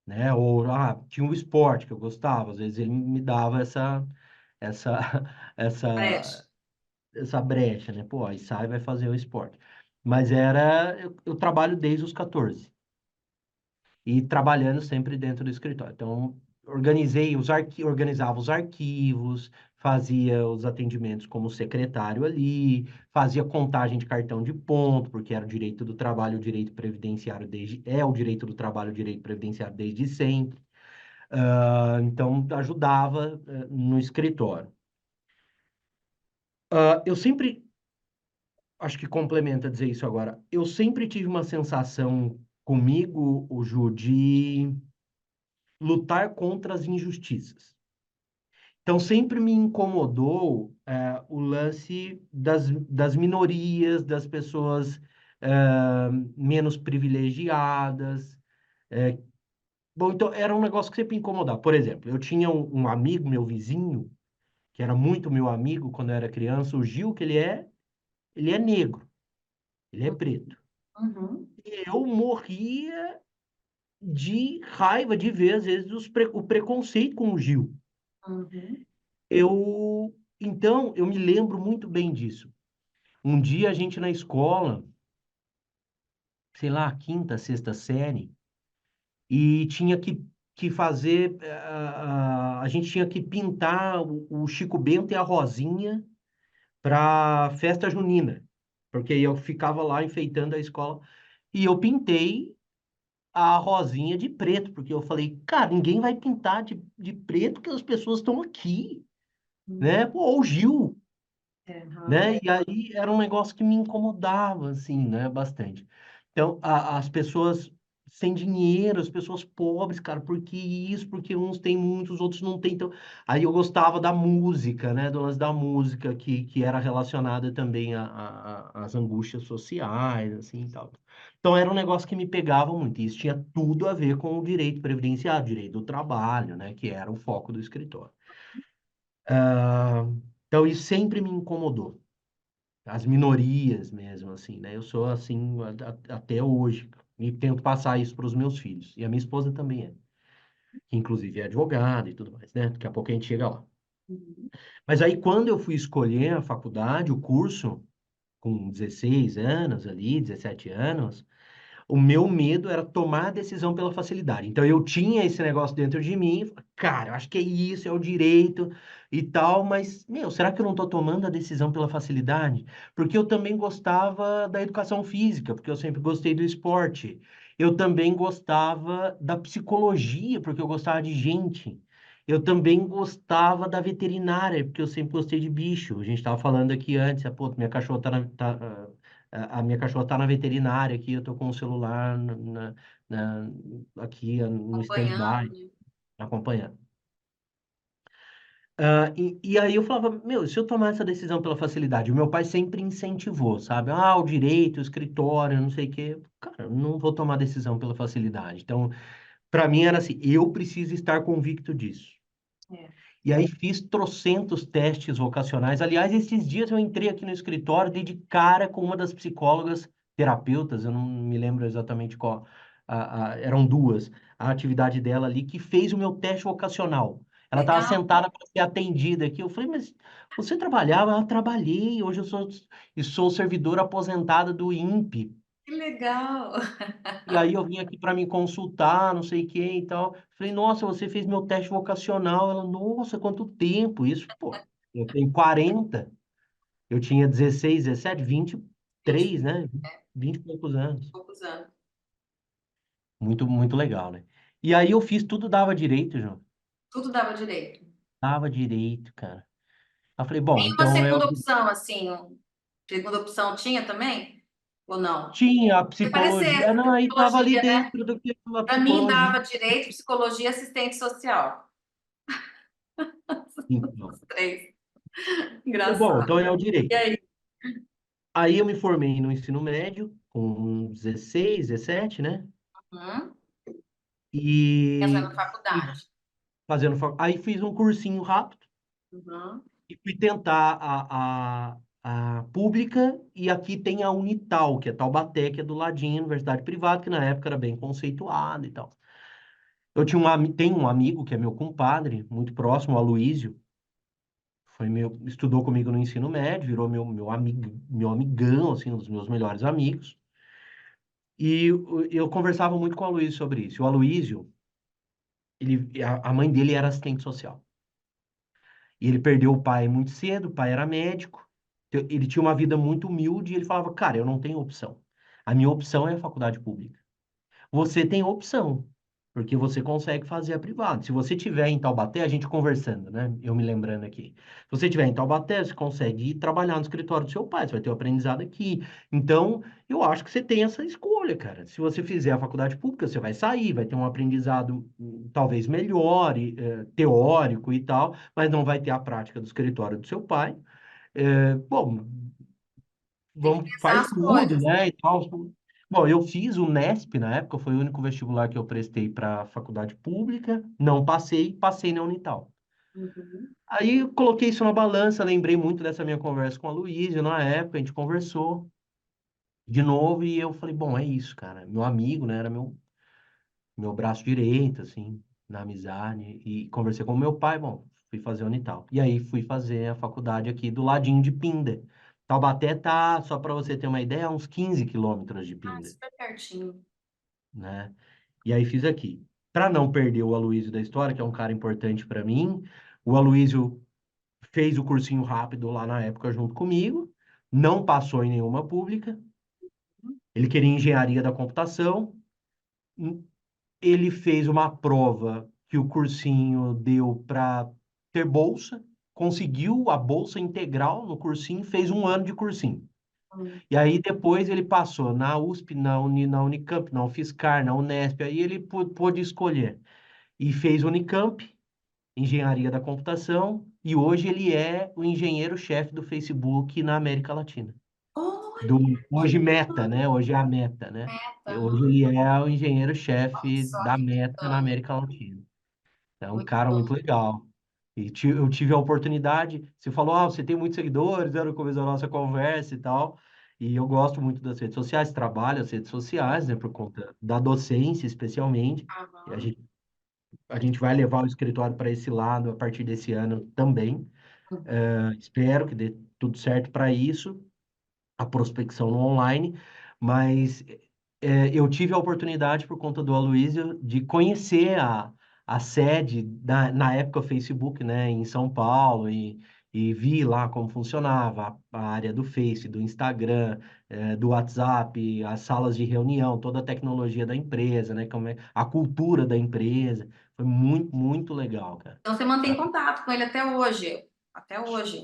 né? Ou tinha um esporte que eu gostava. Às vezes ele me dava essa, Brecha. essa brecha, né? Pô, aí sai e vai fazer o esporte. Mas eu trabalho desde os 14 e trabalhando sempre dentro do escritório. Então, organizava os arquivos, fazia os atendimentos como secretário ali, fazia contagem de cartão de ponto, porque era o direito do trabalho, o direito previdenciário é o direito do trabalho, o direito previdenciário desde sempre. Então, ajudava, no escritório. Eu sempre acho que complementa dizer isso agora. Eu sempre tive uma sensação comigo, o Ju, de lutar contra as injustiças. Então, sempre me incomodou o lance das minorias, das pessoas menos privilegiadas. É, bom, então, era um negócio que sempre me incomodava. Por exemplo, eu tinha um amigo, meu vizinho, que era muito meu amigo quando eu era criança, o Gil, que ele é negro, ele é preto. Uhum. Eu morria de raiva de ver, às vezes, o preconceito com o Gil. Uhum. Então, eu me lembro muito bem disso. Um dia a gente na escola, sei lá, quinta, sexta série, e tinha que fazer, a gente tinha que pintar o Chico Bento e a Rosinha para festa junina, porque eu ficava lá enfeitando a escola, e eu pintei a Rosinha de preto, porque eu falei, cara, ninguém vai pintar de preto porque as pessoas estão aqui, né? Uhum. Pô, ou o Gil, Uhum. né? E aí era um negócio que me incomodava, assim, né? Bastante. Então, as pessoas sem dinheiro, as pessoas pobres, cara, por que isso? Porque uns têm muitos, os outros não têm. Então, aí eu gostava da música, né? Do lance da música, que era relacionada também às angústias sociais, assim, e tal. Então, era um negócio que me pegava muito. E isso tinha tudo a ver com o direito previdenciário, direito do trabalho, né? Que era o foco do escritório. Ah, então, isso sempre me incomodou as minorias mesmo, assim, né? Eu sou assim até hoje e tento passar isso para os meus filhos. E a minha esposa também é, que inclusive é advogada e tudo mais, né? Daqui a pouco a gente chega lá. Uhum. Mas aí quando eu fui escolher a faculdade, o curso, com 16 anos ali, 17 anos, o meu medo era tomar a decisão pela facilidade. Então eu tinha esse negócio dentro de mim, cara, eu acho que é isso, é o direito e tal, mas, meu, será que eu não estou tomando a decisão pela facilidade? Porque eu também gostava da educação física, porque eu sempre gostei do esporte. Eu também gostava da psicologia, porque eu gostava de gente. Eu também gostava da veterinária, porque eu sempre gostei de bicho. A gente estava falando aqui antes, pô, minha cachorra a minha cachorra tá na veterinária aqui, eu tô com o celular aqui no Acompanhando, stand-by, né? acompanhando. E aí eu falava, meu, se eu tomar essa decisão pela facilidade, o meu pai sempre incentivou, sabe? O direito, o escritório, não sei o quê. Cara, eu não vou tomar decisão pela facilidade. Então, para mim era assim, eu preciso estar convicto disso. É. E aí fiz trocentos testes vocacionais. Aliás, esses dias eu entrei aqui no escritório, dei de cara com uma das psicólogas terapeutas, eu não me lembro exatamente qual, eram duas, a atividade dela ali, que fez o meu teste vocacional. Ela estava Legal, sentada para ser atendida aqui. Eu falei, mas você trabalhava? Eu trabalhei, hoje eu sou servidora aposentada do INPE. que legal. E aí eu vim aqui para me consultar, não sei quem e tal. Falei, nossa, você fez meu teste vocacional. Ela, nossa, quanto tempo isso? Pô, eu tenho 40, eu tinha 16, 17, 23, né? 20 e poucos anos. Poucos anos. Muito, muito legal, né? E aí eu fiz tudo, dava direito, João. Tudo dava direito. Dava direito, cara. Aí eu falei, bom, Uma então eu segunda opção, assim, segunda opção tinha também? Ou não? tinha a Vai parecer, psicologia, não, aí tava ali psicologia, né? dentro do que a Para mim psicologia. dava direito, psicologia e assistente social. Então, Os três. falei, bom, Engraçado. então é o E direito. aí? Aí eu me formei no ensino médio, com 16, 17, né? Uhum. Entrando na E fiz faculdade. aí fiz um cursinho rápido Uhum. e fui tentar a pública, e aqui tem a Unital, que é Taubaté, que é do ladinho, universidade privada, que na época era bem conceituada e tal. Tenho um amigo que é meu compadre, muito próximo, o Aloísio, estudou comigo no ensino médio, virou meu amigo, meu amigão, assim, um dos meus melhores amigos. E eu conversava muito com o Aloísio sobre isso. O Aloísio, a mãe dele era assistente social. E ele perdeu o pai muito cedo, o pai era médico. Ele tinha uma vida muito humilde e ele falava, cara, eu não tenho opção. A minha opção é a faculdade pública. Você tem opção, porque você consegue fazer a privada. Se você tiver em Taubaté, a gente conversando, né? Eu me lembrando aqui. Se você tiver em Taubaté, você consegue ir trabalhar no escritório do seu pai, você vai ter o aprendizado aqui. Então, eu acho que você tem essa escolha, cara. Se você fizer a faculdade pública, você vai sair, vai ter um aprendizado talvez melhor, teórico e tal, mas não vai ter a prática do escritório do seu pai. Bom, Tem que vamos, pensar faz as tudo, coisas. né, e tal. Bom, eu fiz o Nesp na época, foi o único vestibular que eu prestei para faculdade pública, não passei, passei na Unital. Uhum. Aí eu coloquei isso na balança, lembrei muito dessa minha conversa com a Luísa na época, a gente conversou de novo e eu falei, bom, é isso, cara. Meu amigo, né, era meu braço direito, assim, na amizade, e conversei com meu pai, bom, fui fazer a Unital. E aí fui fazer a faculdade aqui do ladinho de Pinda. Taubaté tá, só para você ter uma ideia, a uns 15 quilômetros de Ah, Pinda, super pertinho. né? E aí fiz aqui. Para não perder o Aloísio da história, que é um cara importante para mim, o Aloísio fez o cursinho rápido lá na época junto comigo, não passou em nenhuma pública, ele queria engenharia da computação, ele fez uma prova que o cursinho deu para ter bolsa, conseguiu a bolsa integral no cursinho, fez um ano de cursinho. Hum. E aí depois ele passou na USP, na Unicamp, na UFSCar, na Unesp, aí ele pôde escolher. E fez Unicamp, Engenharia da Computação, e hoje ele é o engenheiro-chefe do Facebook na América Latina. Olha, Hoje Meta, né? Hoje é a Meta, né? E hoje aham. ele é o engenheiro-chefe Só da que Meta na bacana. América Latina. É um Muito cara bom. muito legal. Eu tive a oportunidade, você falou, você tem muitos seguidores, era no começo da nossa conversa e tal, e eu gosto muito das redes sociais, trabalho as redes sociais, né, por conta da docência, especialmente, e Aham. a gente vai levar o escritório para esse lado a partir desse ano também. Uhum. Espero que dê tudo certo para isso, a prospecção no online, mas eu tive a oportunidade, por conta do Aloysio, de conhecer a sede na época Facebook, né, em São Paulo, e vi lá como funcionava a área do Face, do Instagram, do WhatsApp, as salas de reunião, toda a tecnologia da empresa, né, a cultura da empresa. Foi muito, muito legal, cara. Então você mantém contato com ele até hoje. Até hoje.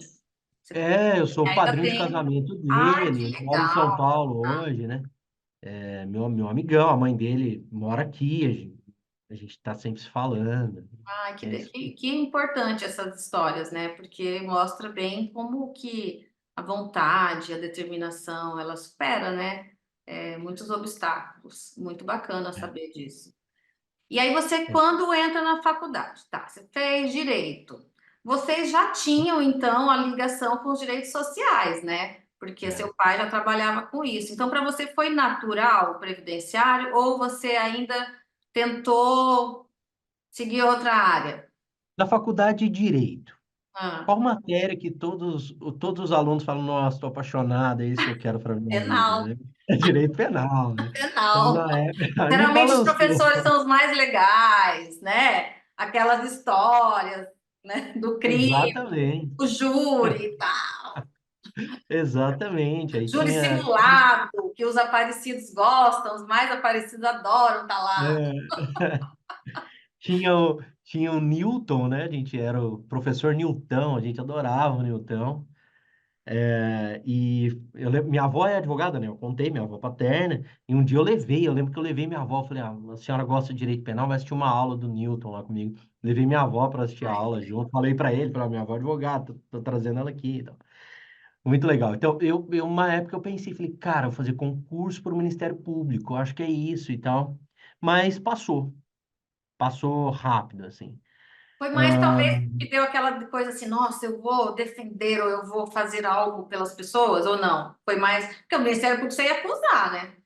Você Eu sou ainda padrinho de tem. casamento Ai, dele, que ele mora em São legal. Paulo hoje, né? Meu amigão, a mãe dele mora aqui, a gente tá sempre se falando. Ai, É isso. que importante essas histórias, né? Porque mostra bem como que a vontade, a determinação, ela supera, né? Muitos obstáculos. Muito bacana saber disso. E aí você, É, quando entra na faculdade, tá? Você fez direito. Vocês já tinham, então, a ligação com os direitos sociais, né? Porque é. seu pai já trabalhava com isso. Então, para você foi natural o previdenciário ou você ainda tentou seguir outra área? Na faculdade de Direito, Ah, qual matéria que todos os alunos falam, nossa, estou apaixonado, é isso que eu quero para minha vida, penal, né? É direito penal, né? Então, penal. na época, me Geralmente os balançou. professores são os mais legais, né? Aquelas histórias, né, do crime, Exatamente. o júri e tal. Exatamente. Aí Júri tinha. simulado, que os aparecidos gostam, os mais aparecidos adoram estar lá. É, tinha o Newton, né? A gente era o professor Newton, a gente adorava o Newton. E minha avó é advogada, né? Eu contei, minha avó paterna, e um dia eu lembro que eu levei minha avó, falei, a senhora gosta de direito penal, vai assistir uma aula do Newton lá comigo. Levei minha avó para assistir a Ai, aula junto, falei para ele, para minha avó é advogada, tô trazendo ela aqui. Então. Muito legal. Então, uma época eu pensei, falei, cara, eu vou fazer concurso para o Ministério Público, acho que é isso e tal. Mas passou rápido, assim. foi mais Ah, talvez que deu aquela coisa assim, nossa, eu vou defender ou eu vou fazer algo pelas pessoas ou não? Foi mais porque o Ministério Público você ia acusar, né?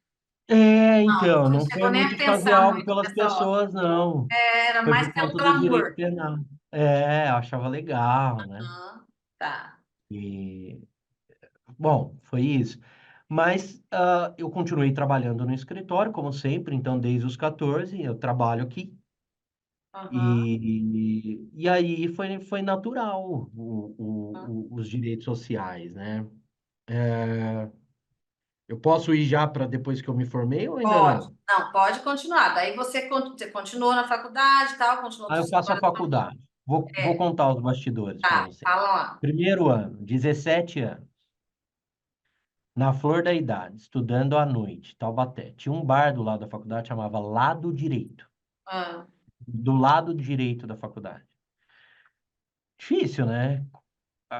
Não, então, você não não foi chegou nem muito a de fazer pensar algo muito pelas nessa hora. pessoas, não. Era Foi mais por pelo conta do direito glamour. penal. Eu achava legal, né? Ah, tá. E, bom, foi isso. Mas eu continuei trabalhando no escritório, como sempre, então desde os 14 eu trabalho aqui. Aham. E aí foi natural Aham. os direitos sociais, né? Eu posso ir já para depois que eu me formei ou ainda Pode. não? Não, pode continuar. Daí você continuou na faculdade e tal, continuou Ah, com eu os faço a trabalhos. faculdade. Vou É, contar os bastidores para tá, você. fala lá. Primeiro ano, 17 anos, na flor da idade, estudando à noite, Taubaté. Tinha um bar do lado da faculdade, chamava Lado Direito. Ah, Do lado direito da faculdade. Difícil, né?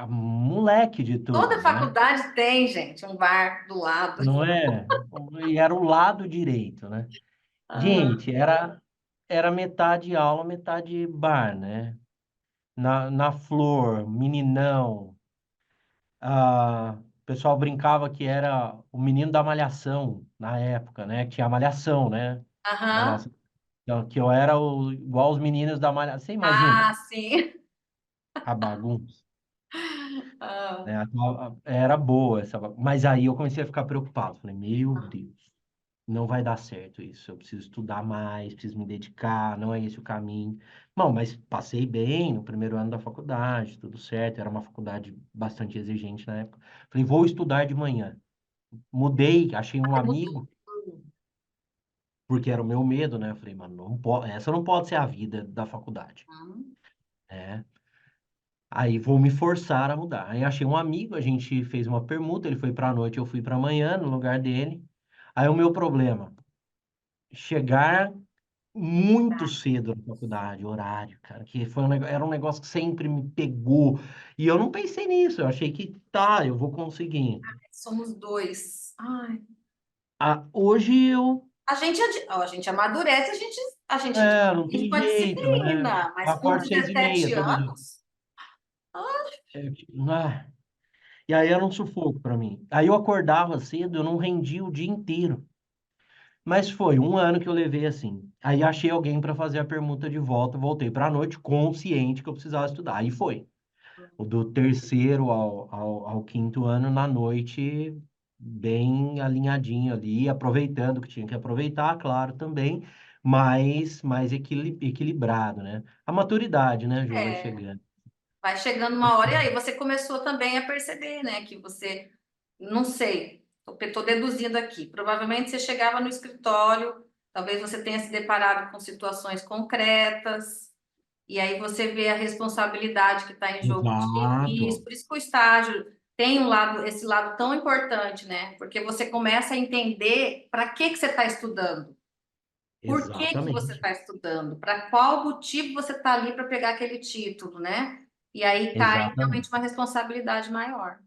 Moleque de tudo, toda né? faculdade tem, gente, um bar do lado. Não é? E era o lado direito, né? Aham, Gente, era metade aula, metade bar, né? Na flor, meninão. O pessoal brincava que era o menino da Malhação na época, né? Que tinha a Malhação, né? Na aham. nossa, então, que eu era igual os meninos da Malhação. Você imagina Ah, sim. a bagunça, Ah, né? Era boa essa, mas aí eu comecei a ficar preocupado. Falei, meu Deus. Não vai dar certo isso. Eu preciso estudar mais, preciso me dedicar, não é esse o caminho. Bom, mas passei bem no primeiro ano da faculdade, tudo certo. Era uma faculdade bastante exigente na época. Falei, vou estudar de manhã. Mudei, achei um mudou amigo, tudo. porque era o meu medo, né? Eu falei, mano, não pode, essa não pode ser a vida da faculdade, Hum. né? Aí vou me forçar a mudar. Aí achei um amigo, a gente fez uma permuta, ele foi para a noite, eu fui para amanhã no lugar dele. Aí o meu problema, chegar muito cedo na faculdade, horário, cara, que era um negócio que sempre me pegou. E eu não pensei nisso, eu achei que tá, eu vou conseguir. Somos dois. Ai. Hoje eu, Ó, a gente amadurece, a gente não tem tem com a jeito, né? disciplina, Eu mas com acordo 6h30 17 todo dia. anos, ah, E aí era um sufoco para mim. Aí eu acordava cedo, eu não rendia o dia inteiro. Mas foi um ano que eu levei assim. Aí achei alguém para fazer a permuta de volta, voltei para a noite consciente que eu precisava estudar. Aí foi. O do terceiro ao quinto ano na noite, bem alinhadinho ali, aproveitando o que tinha que aproveitar, claro, também, mas mais equilibrado, né? A maturidade, né, Ju, vai é, chegando. vai chegando uma hora, e aí você começou também a perceber, né, que você, não sei, estou deduzindo aqui, provavelmente você chegava no escritório, talvez você tenha se deparado com situações concretas, e aí você vê a responsabilidade que está em jogo Exato, por isso que o estágio tem esse lado tão importante, né? Porque você começa a entender para que você está estudando, por que você exatamente, está estudando, para qual motivo você está ali para pegar aquele título, né? E aí cai realmente exatamente. uma responsabilidade maior.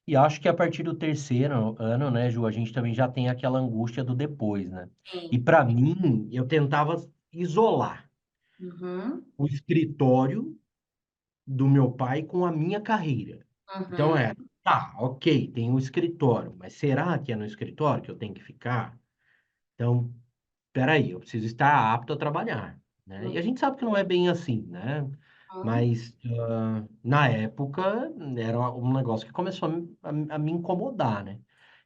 E acho que a partir do terceiro ano, né, Ju, a gente também já tem aquela angústia do depois, né? E Sim. para mim, eu tentava isolar Uhum. o escritório do meu pai com a minha carreira. Então Uhum. tá, ok, tem um escritório, mas será que é no escritório que eu tenho que ficar? Então, peraí, eu preciso estar apto a trabalhar, né? E a gente sabe que não é bem assim, né? Uhum. Mas na época era um negócio que começou a me incomodar, né?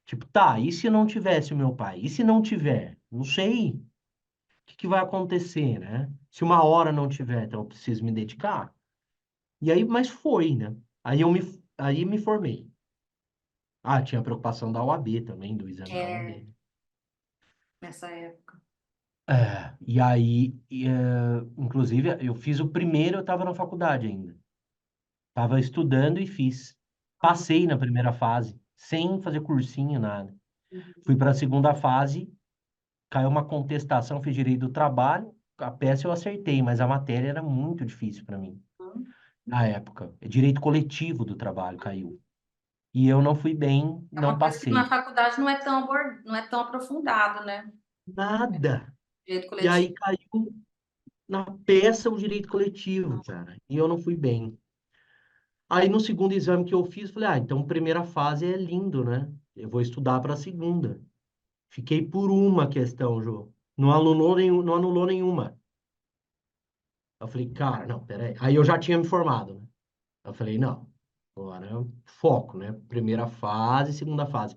Tipo, tá, e se não tivesse o meu pai? E se não tiver? Não sei. O que vai acontecer, né? Se uma hora não tiver, então eu preciso me dedicar. E aí, mas foi, né? Aí me formei. Ah, tinha a preocupação da OAB também, do exame da É, OAB. nessa época. É, e aí, inclusive, eu fiz o primeiro, eu estava na faculdade ainda. Estava estudando e fiz. Uhum, Passei na primeira fase, sem fazer cursinho, nada. Fui uhum, para a segunda fase, caiu uma contestação, fiz direito do trabalho. A peça eu acertei, mas a matéria era muito difícil para mim, uhum. na época. Direito coletivo do trabalho caiu. E eu não fui bem, É não uma coisa que na passei. faculdade não é tão aprofundado, né? Nada. Direito E coletivo. aí caiu na peça o direito coletivo, cara. E eu não fui bem. Aí no segundo exame que eu fiz, falei, ah, então primeira fase é lindo, né? Eu vou estudar para a segunda. Fiquei por uma questão, Jô. Não anulou nenhuma. Eu falei, cara, não, peraí. Aí eu já tinha me formado, né? Eu falei, não, agora foco, né? Primeira fase, segunda fase.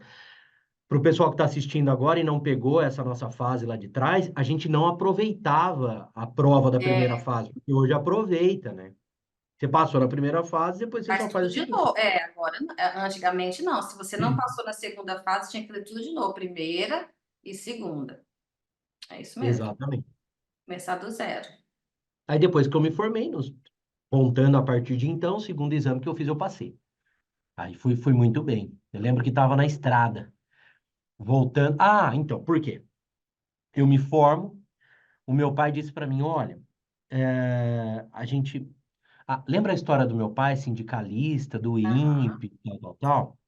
Para o pessoal que está assistindo agora e não pegou essa nossa fase lá de trás, a gente não aproveitava a prova da primeira É, fase, porque hoje aproveita, né? Você passou na primeira fase, depois você só faz faz tudo a de segunda. novo. É, agora, antigamente não. Se você não passou na segunda fase, tinha que ler tudo de novo. Primeira e segunda. É isso mesmo. Exatamente. Começar do zero. Aí depois que eu me formei, contando a partir de então, o segundo exame que eu fiz, eu passei. Aí fui muito bem. Eu lembro que estava na estrada, voltando. Ah, então, por quê? Eu me formo, o meu pai disse para mim, olha, a gente... lembra a história do meu pai, sindicalista, do Aham. INPE, tal, tal, tal?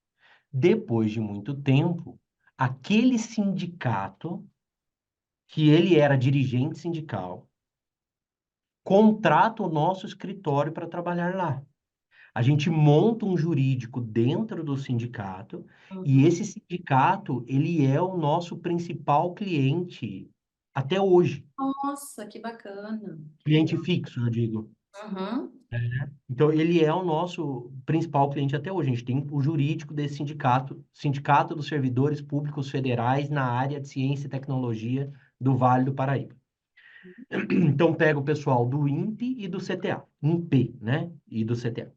Depois de muito tempo, aquele sindicato, que ele era dirigente sindical, contrata o nosso escritório para trabalhar lá. A gente monta um jurídico dentro do sindicato e Uhum. esse sindicato, ele é o nosso principal cliente até hoje. Nossa, que bacana. Que Cliente legal. fixo, eu digo. Uhum. Então, ele é o nosso principal cliente até hoje. A gente tem o jurídico desse sindicato, Sindicato dos Servidores Públicos Federais na área de Ciência e Tecnologia do Vale do Paraíba. Então, pega o pessoal do INPE e do CTA. INPE, né? E do CTA.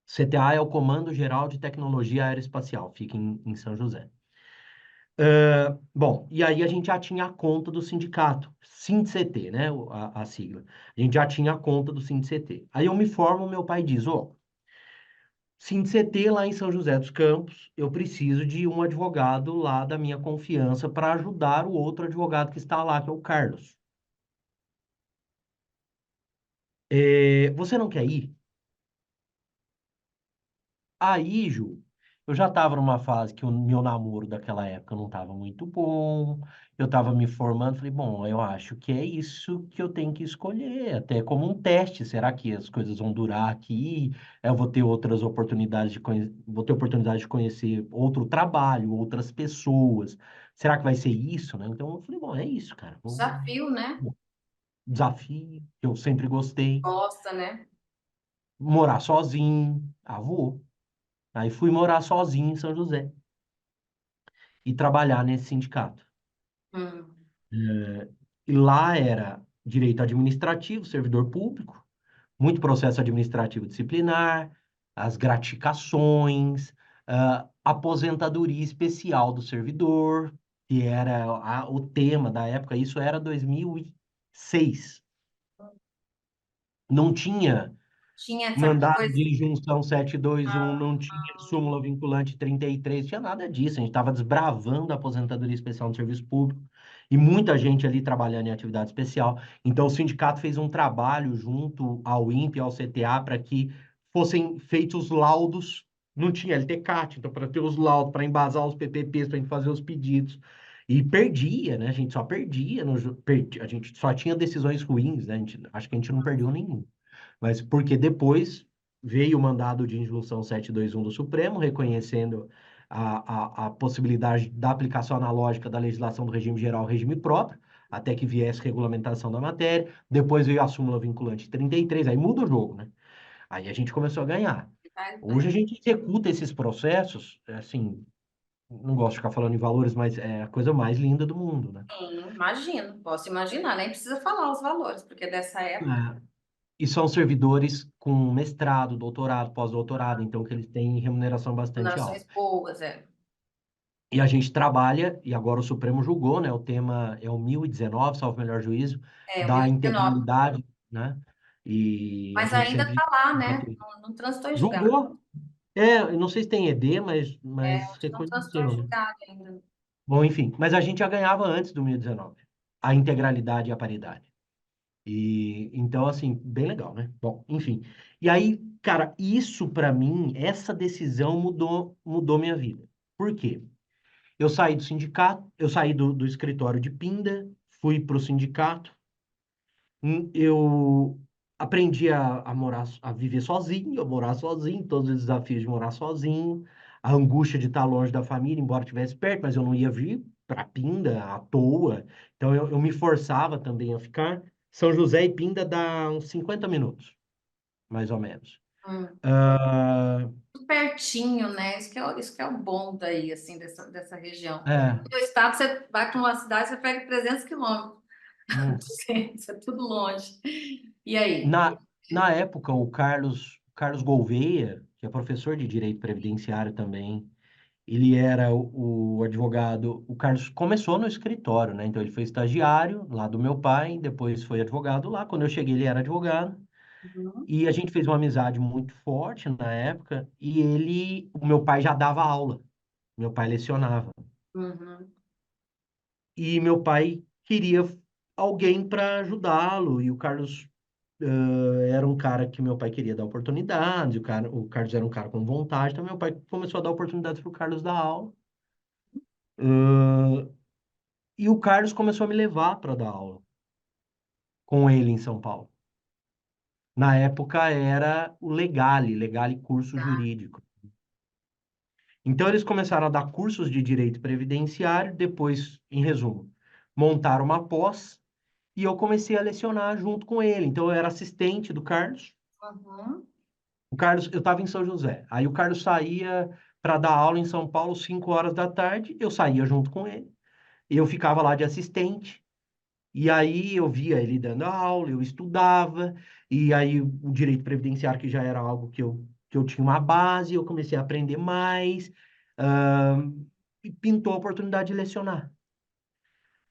CTA é o Comando Geral de Tecnologia Aeroespacial, fica em São José. Bom, e aí a gente já tinha a conta do sindicato, SINDCT, né? A sigla. A gente já tinha a conta do SINDCT. Aí eu me formo, meu pai diz, ó, SINDCT lá em São José dos Campos, eu preciso de um advogado lá da minha confiança para ajudar o outro advogado que está lá, que é o Carlos. Você não quer ir? Aí, Ju, eu já estava numa fase que o meu namoro daquela época não estava muito bom, eu estava me formando, falei, bom, eu acho que é isso que eu tenho que escolher, até como um teste, será que as coisas vão durar aqui? Eu vou ter outras oportunidades vou ter oportunidade de conhecer outro trabalho, outras pessoas, será que vai ser isso, né? Então eu falei, bom, é isso, cara, Desafio, né? desafio, que eu sempre gostei, Gosta, né? morar sozinho, vou. Aí fui morar sozinho em São José e trabalhar nesse sindicato. Hum. E lá era direito administrativo, servidor público, muito processo administrativo disciplinar, as gratificações, aposentadoria especial do servidor, que era o tema da época, isso era 2006. Não tinha Tinha essa mandado coisa. de injunção 721, Ah, não tinha súmula vinculante 33, tinha nada disso. A gente estava desbravando a aposentadoria especial no serviço público e muita gente ali trabalhando em atividade especial. Então, o sindicato fez um trabalho junto ao INPE e ao CTA para que fossem feitos os laudos. Não tinha LTCAT, então, para ter os laudos, para embasar os PPPs, para a gente fazer os pedidos. E perdia, né? A gente só perdia, a gente só tinha decisões ruins, né? Acho que a gente não perdeu nenhum. Mas porque depois veio o mandado de injunção 721 do Supremo, reconhecendo a possibilidade da aplicação analógica da legislação do regime geral ao regime próprio, até que viesse regulamentação da matéria. Depois veio a súmula vinculante 33, aí muda o jogo, né? Aí a gente começou a ganhar. Hoje a gente executa esses processos, assim, não gosto de ficar falando em valores, mas é a coisa mais linda do mundo, né? sim, imagino, posso imaginar, nem precisa falar os valores, porque dessa época. E são servidores com mestrado, doutorado, pós-doutorado, então que eles têm remuneração bastante Remunerações alta. boas, é. E a gente trabalha, e agora o Supremo julgou, né? O tema é o 1019, salvo o melhor juízo, É, o da 1019. integralidade, né? E a Mas gente ainda sempre está lá, né? Não transitou em julgado. julgou. É, eu não sei se tem ED, mas Acho que não transitou em reconheceu, né? julgado ainda. Bom, enfim, mas a gente já ganhava antes do 1019, a integralidade e a paridade. E então, assim, bem legal, né? Bom, enfim. E aí, cara, isso pra mim, essa decisão mudou minha vida. Por quê? Eu saí do sindicato, eu saí do escritório de Pinda, fui pro sindicato, eu aprendi a morar, a viver sozinho, a morar sozinho, todos os desafios de morar sozinho, a angústia de estar longe da família, embora estivesse perto, mas eu não ia vir para Pinda à toa. Então eu me forçava também a ficar. São José e Pinda dá uns 50 minutos, mais ou menos. Hum. Ah, Tudo pertinho, né? Isso que é o bom daí, assim, dessa região. é, No estado, você vai para uma cidade, você pega 300 quilômetros. hum. Isso é tudo longe. E aí? Na, na época, o Carlos Gouveia, que é professor de Direito Previdenciário também, ele era o advogado. O Carlos começou no escritório, né? Então ele foi estagiário lá do meu pai, depois foi advogado lá. Quando eu cheguei, ele era advogado. Uhum, E a gente fez uma amizade muito forte na época. E o meu pai já dava aula, meu pai lecionava. uhum. E meu pai queria alguém para ajudá-lo. E o Carlos era um cara que meu pai queria dar oportunidade. O Carlos era um cara com vontade. Então meu pai começou a dar oportunidades para o Carlos dar aula. E o Carlos começou a me levar para dar aula com ele em São Paulo. Na época era o Legale curso jurídico. Então eles começaram a dar cursos de direito previdenciário, depois, em resumo, montaram uma pós e eu comecei a lecionar junto com ele. Então eu era assistente do Carlos. Uhum. O Carlos, eu estava em São José. Aí o Carlos saía para dar aula em São Paulo 5 horas da tarde, eu saía junto com ele. Eu ficava lá de assistente. E aí eu via ele dando aula, eu estudava, e aí o direito previdenciário, que já era algo que eu tinha uma base, eu comecei a aprender mais, e pintou a oportunidade de lecionar.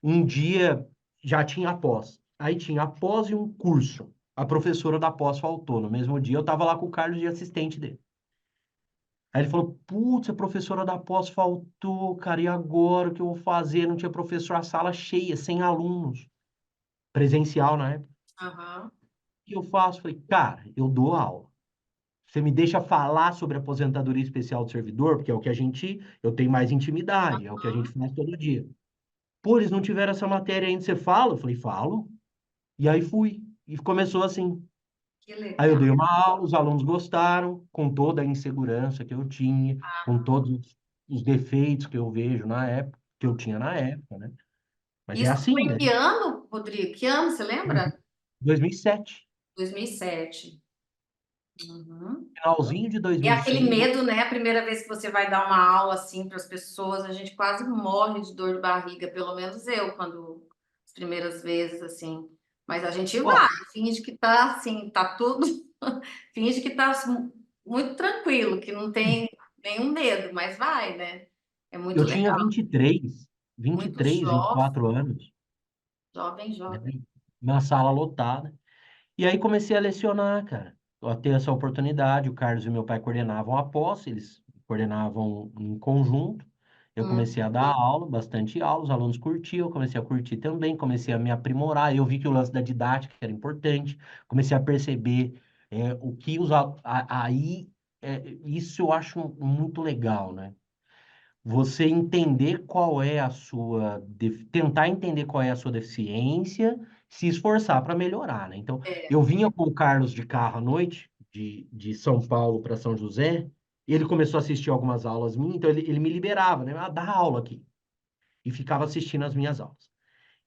Um dia já tinha a pós, aí tinha a pós e um curso. A professora da pós faltou. No mesmo dia eu estava lá com o Carlos de assistente dele. Aí ele falou: Putz, a professora da pós faltou, cara, e agora o que eu vou fazer? Não tinha professor, a sala cheia, sem alunos, presencial na época. Aham. Que eu faço? Falei, cara, eu dou aula. Você me deixa falar sobre aposentadoria especial do servidor, porque é o que eu tenho mais intimidade, é o que a gente faz todo dia. Pô, eles não tiveram essa matéria ainda, você fala? Eu falei, falo. E aí fui. E começou assim. Que Aí eu legal. dei uma aula, os alunos gostaram, com toda a insegurança que eu tinha, com todos os defeitos que eu vejo na época, que eu tinha na época, né? Mas é Isso assim, foi em né? que ano, Rodrigo? Que ano, você lembra? 2007, 2007. Uhum. finalzinho de É aquele 2006. medo, né? A primeira vez que você vai dar uma aula assim para as pessoas, a gente quase morre de dor de barriga, pelo menos eu, quando as primeiras vezes assim. Mas a gente vai, Ó, finge que tá assim, tá tudo, finge que tá muito tranquilo, que não tem nenhum medo, mas vai, né? É muito eu tinha legal, 23, muito 23, jovem, 24 anos, jovem, né? jovem. Uma sala lotada. E aí comecei a lecionar, cara. A ter essa oportunidade. O Carlos e meu pai coordenavam a posse, eles coordenavam em conjunto. Eu Hum, comecei a dar aula, bastante aula, os alunos curtiam, eu comecei a curtir também, comecei a me aprimorar. Eu vi que o lance da didática era importante, comecei a perceber o que aí, isso eu acho muito legal, né? Você entender qual é a sua, tentar entender qual é a sua deficiência, se esforçar para melhorar, né? Então, é. eu vinha com o Carlos de carro à noite, de São Paulo para São José, e ele começou a assistir algumas aulas minhas, então ele me liberava, né? Ah, dá aula aqui. E ficava assistindo as minhas aulas.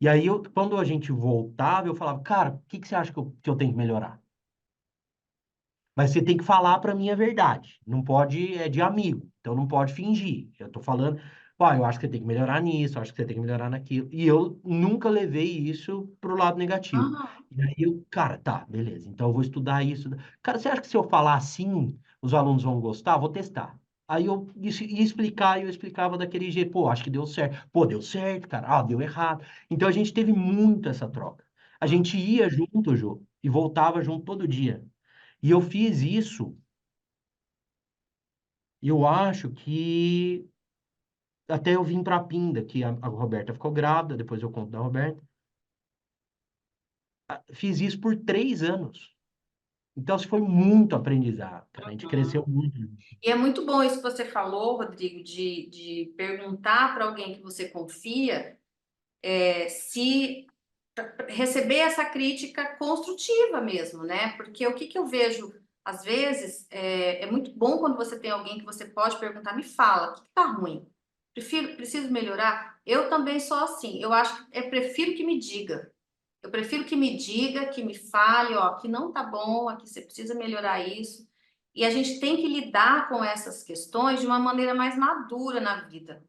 E aí, quando a gente voltava, eu falava, cara, o que que você acha que eu tenho que melhorar? Mas você tem que falar para mim a verdade. Não pode, é de amigo. Então não pode fingir. Eu tô falando. Ó, eu acho que você tem que melhorar nisso, eu acho que você tem que melhorar naquilo. E eu nunca levei isso pro lado negativo. Aham. E aí eu, cara, tá, beleza, então eu vou estudar isso. Cara, você acha que se eu falar assim, os alunos vão gostar? Vou testar. Aí eu ia explicar, e eu explicava daquele jeito, pô, acho que deu certo. Pô, deu certo, cara. Ah, deu errado. Então a gente teve muito essa troca. A gente ia junto, Jô, e voltava junto todo dia. E eu fiz isso, eu acho que até eu vim pra Pinda, que a Roberta ficou grávida, depois eu conto da Roberta. Fiz isso por 3 anos. Então, isso foi muito aprendizado, cara. A gente cresceu muito. E é muito bom isso que você falou, Rodrigo, de perguntar para alguém que você confia, se receber essa crítica construtiva mesmo, né? Porque o que que eu vejo, às vezes, é muito bom quando você tem alguém que você pode perguntar, me fala, o que que tá ruim? Preciso melhorar? Eu também sou assim, eu acho que prefiro que me diga. Eu prefiro que me diga, que me fale, ó, que não tá bom, aqui você precisa melhorar isso. E a gente tem que lidar com essas questões de uma maneira mais madura na vida.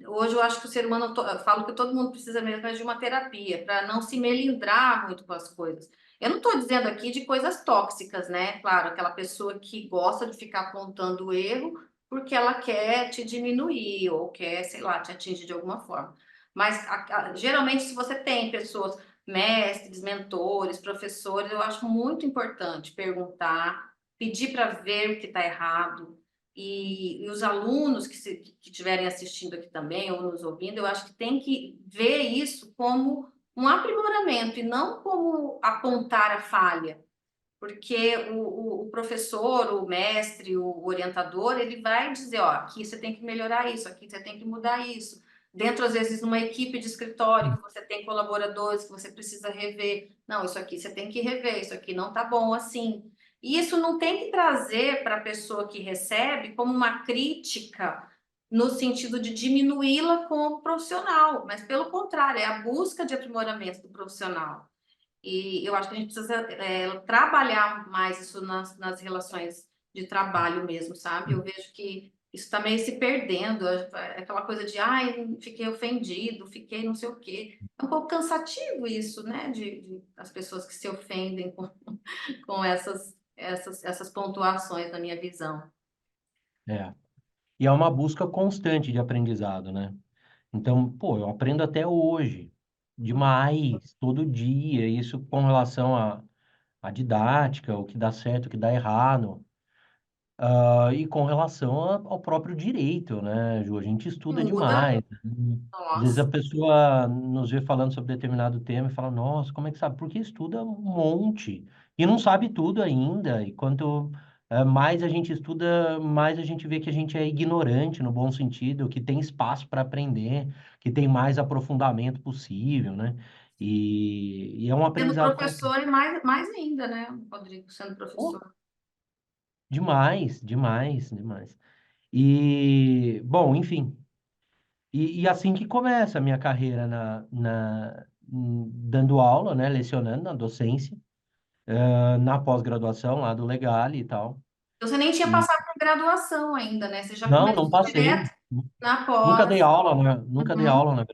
Hoje eu acho que o ser humano, eu falo que todo mundo precisa mesmo de uma terapia, para não se melindrar muito com as coisas. Eu não estou dizendo aqui de coisas tóxicas, né? Claro, aquela pessoa que gosta de ficar apontando o erro porque ela quer te diminuir ou quer, sei lá, te atingir de alguma forma. Mas geralmente, se você tem pessoas, mestres, mentores, professores, eu acho muito importante perguntar, pedir para ver o que está errado e os alunos que estiverem assistindo aqui também ou nos ouvindo, eu acho que tem que ver isso como um aprimoramento e não como apontar a falha, porque o professor, o mestre, o orientador, ele vai dizer, ó, aqui você tem que melhorar isso, aqui você tem que mudar isso. Dentro, às vezes, numa equipe de escritório, que você tem colaboradores que você precisa rever. Não, isso aqui você tem que rever, isso aqui não tá bom assim. E isso não tem que trazer para a pessoa que recebe como uma crítica no sentido de diminuí-la como profissional, mas pelo contrário, é a busca de aprimoramento do profissional. E eu acho que a gente precisa trabalhar mais isso nas relações de trabalho mesmo, sabe? Eu vejo que isso está meio se perdendo, aquela coisa de, ai, fiquei ofendido, fiquei não sei o quê. É um pouco cansativo isso, né? De as pessoas que se ofendem com essas pontuações, na minha visão. É. E é uma busca constante de aprendizado, né? Então, pô, eu aprendo até hoje, demais, todo dia, isso com relação à didática, o que dá certo, o que dá errado. E com relação ao próprio direito, né, Ju? A gente estuda Muda, demais. Às vezes a nossa. pessoa nos vê falando sobre determinado tema e fala, nossa, como é que sabe? Porque estuda um monte. E não sabe tudo ainda. E quanto mais a gente estuda, mais a gente vê que a gente é ignorante, no bom sentido, que tem espaço para aprender, que tem mais aprofundamento possível, né? E é um Sendo aprendizado constante. professor, e mais ainda, né, Rodrigo, sendo Oh, professor. demais, demais, demais. E, bom, enfim. E assim que começa a minha carreira dando aula, né, lecionando na docência, na pós-graduação lá do Legale e tal. Então, você nem tinha E passado por graduação ainda, né? Você já não, não começou passei. direto na Nunca dei pós. aula, né? Nunca dei Uhum, aula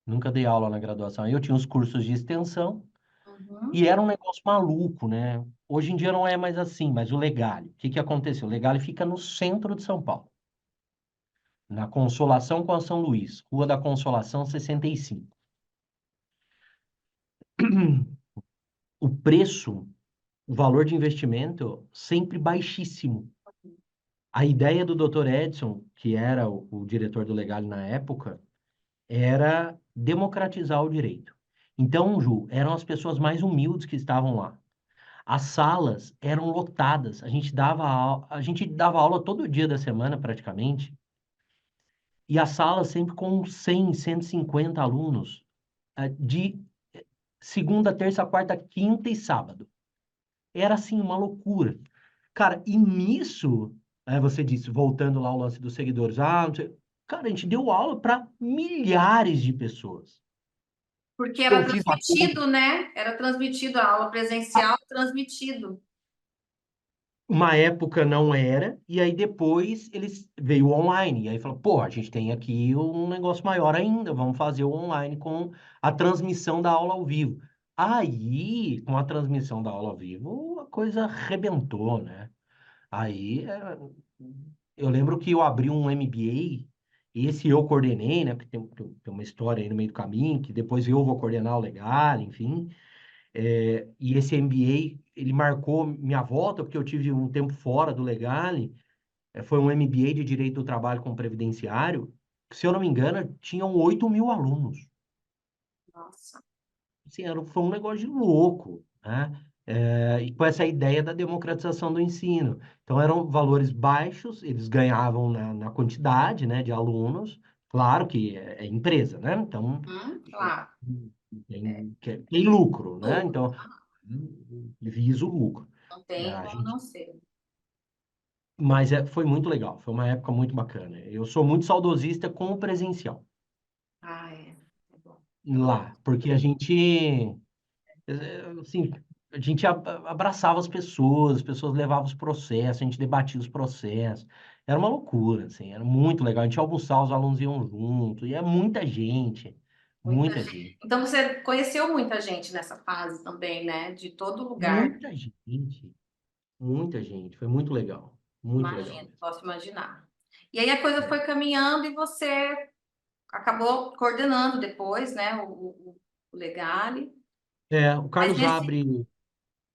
nunca dei aula na graduação. Aí eu tinha uns cursos de extensão uhum. e era um negócio maluco, né? Hoje em dia não é mais assim, mas o Legale, o que que aconteceu? O Legale fica no centro de São Paulo, na Consolação com a São Luís, Rua da Consolação 65. O preço, o valor de investimento sempre baixíssimo. A ideia do Dr. Edson, que era o diretor do Legale na época, era democratizar o direito. Então, Ju, eram as pessoas mais humildes que estavam lá. As salas eram lotadas. A gente dava aula todo dia da semana, praticamente, e a sala sempre com 100, 150 alunos, de segunda, terça, quarta, quinta e sábado. Era assim uma loucura. Cara, e nisso, você disse, voltando lá ao lance dos seguidores, não sei, cara, a gente deu aula para milhares de pessoas. Porque Eu era fiz a conta, transmitido, né? Era transmitido a aula presencial, transmitido. Uma época não era, e aí depois eles veio o online. E aí falou, pô, a gente tem aqui um negócio maior ainda, vamos fazer o online com a transmissão da aula ao vivo. Aí, com a transmissão da aula ao vivo, a coisa arrebentou, né? Aí, eu lembro que eu abri um MBA, e esse eu coordenei, né? Porque tem uma história aí no meio do caminho, que depois eu vou coordenar o legal, enfim. E esse MBA, ele marcou minha volta, porque eu tive um tempo fora do Legale. Foi um MBA de Direito do Trabalho com Previdenciário, que, se eu não me engano, tinham 8.000 alunos. Nossa. Assim, foi um negócio de louco, né? E com essa ideia da democratização do ensino. Então, eram valores baixos, eles ganhavam na quantidade, né, de alunos. Claro que é empresa, né? Então, Claro. tem lucro, né? Lucro. Então, visa o lucro. Não tem A como gente não ser. Mas foi muito legal, foi uma época muito bacana. Eu sou muito saudosista com o presencial Ah, é. É bom. lá, porque assim, a gente abraçava as pessoas levavam os processos, a gente debatia os processos. Era uma loucura, assim, era muito legal. A gente ia almoçar, os alunos iam junto, e é Muita muita gente. gente, Então você conheceu muita gente nessa fase também, né? De todo lugar. muita gente, muita gente. Foi muito legal Imagino, mesmo. posso imaginar. E aí a coisa foi caminhando e você acabou coordenando depois, né? O Legale. Mas nesse.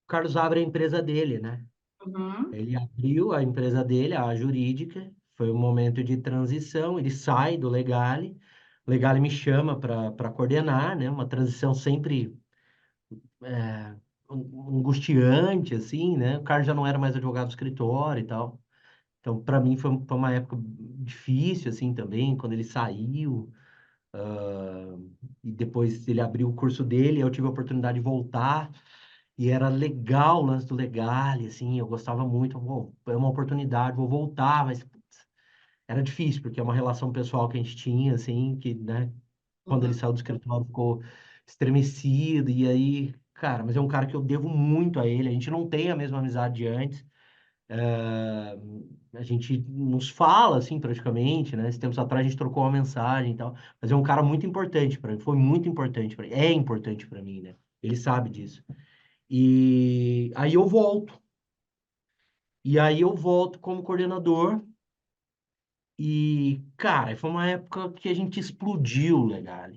O Carlos abre a empresa dele, né? Uhum, Ele abriu a empresa dele, a jurídica, foi um momento de transição, ele sai do Legale, o Legale me chama para coordenar, né? Uma transição sempre é, angustiante, assim, né? O cara já não era mais advogado do escritório e tal. Então, para mim, foi uma época difícil, assim, também, quando ele saiu, e depois ele abriu o curso dele, eu tive a oportunidade de voltar. E era legal o lance do Legale, assim, eu gostava muito, pô, é uma oportunidade, vou voltar, mas putz, era difícil, porque é uma relação pessoal que a gente tinha, assim, que, né, quando ele uhum, saiu do escritório ficou estremecido, e aí, cara, mas é um cara que eu devo muito a ele, a gente não tem a mesma amizade de antes, a gente nos fala, assim, praticamente, né, esse tempos atrás a gente trocou uma mensagem e tal, mas é um cara muito importante para mim, foi muito importante para mim, é importante para mim, né, ele sabe disso. E aí eu volto. E aí eu volto como coordenador. E, cara, foi uma época que a gente explodiu, legal.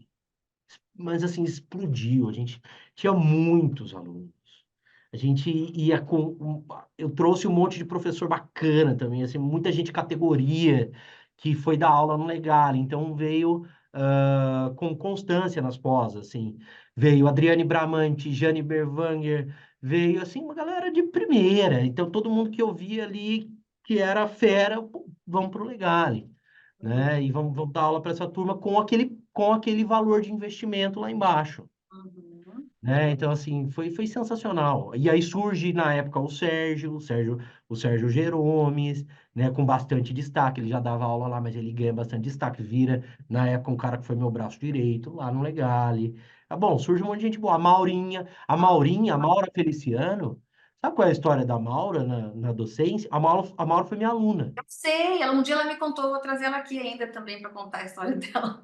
Mas assim, explodiu. A gente tinha muitos alunos. A gente ia eu trouxe um monte de professor bacana também, assim, muita gente de categoria que foi dar aula no Legal. Então veio com constância nas pós, assim. Veio Adriane Bramante, Jane Berwanger, veio assim uma galera de primeira. Então todo mundo que eu via ali que era fera, pô, vamos pro Legal, uhum, né? E vamos dar aula para essa turma com aquele valor de investimento lá embaixo, uhum. né? Então, assim, foi sensacional. E aí surge, na época, o Sérgio Geromes, né, com bastante destaque. Ele já dava aula lá, mas ele ganha bastante destaque. Vira, na época, um cara que foi meu braço direito lá no Legale. Bom, surge um monte de gente boa. A Maura Feliciano. Sabe qual é a história da Maura na docência? A Maura foi minha aluna. Sei, um dia ela me contou, vou trazer ela aqui ainda também para contar a história dela.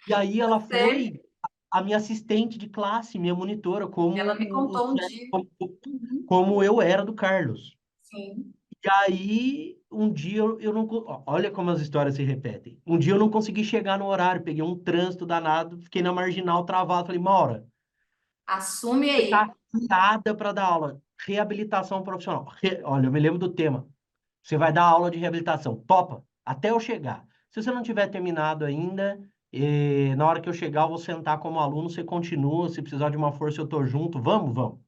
E aí ela Sei, foi a minha assistente de classe, minha monitora, como ela me o contou um Sérgio, dia. como, Uhum, como eu era do Carlos. sim. E aí, um dia eu não. Olha como as histórias se repetem. Um dia eu não consegui chegar no horário, peguei um trânsito danado, fiquei na marginal travado. Falei, Maura, Assume você aí. tá nada para dar aula. Reabilitação profissional. Olha, eu me lembro do tema. Você vai dar aula de reabilitação. Topa, até eu chegar. Se você não tiver terminado ainda, na hora que eu chegar, eu vou sentar como aluno, você continua. Se precisar de uma força, eu tô junto. Vamos, vamos.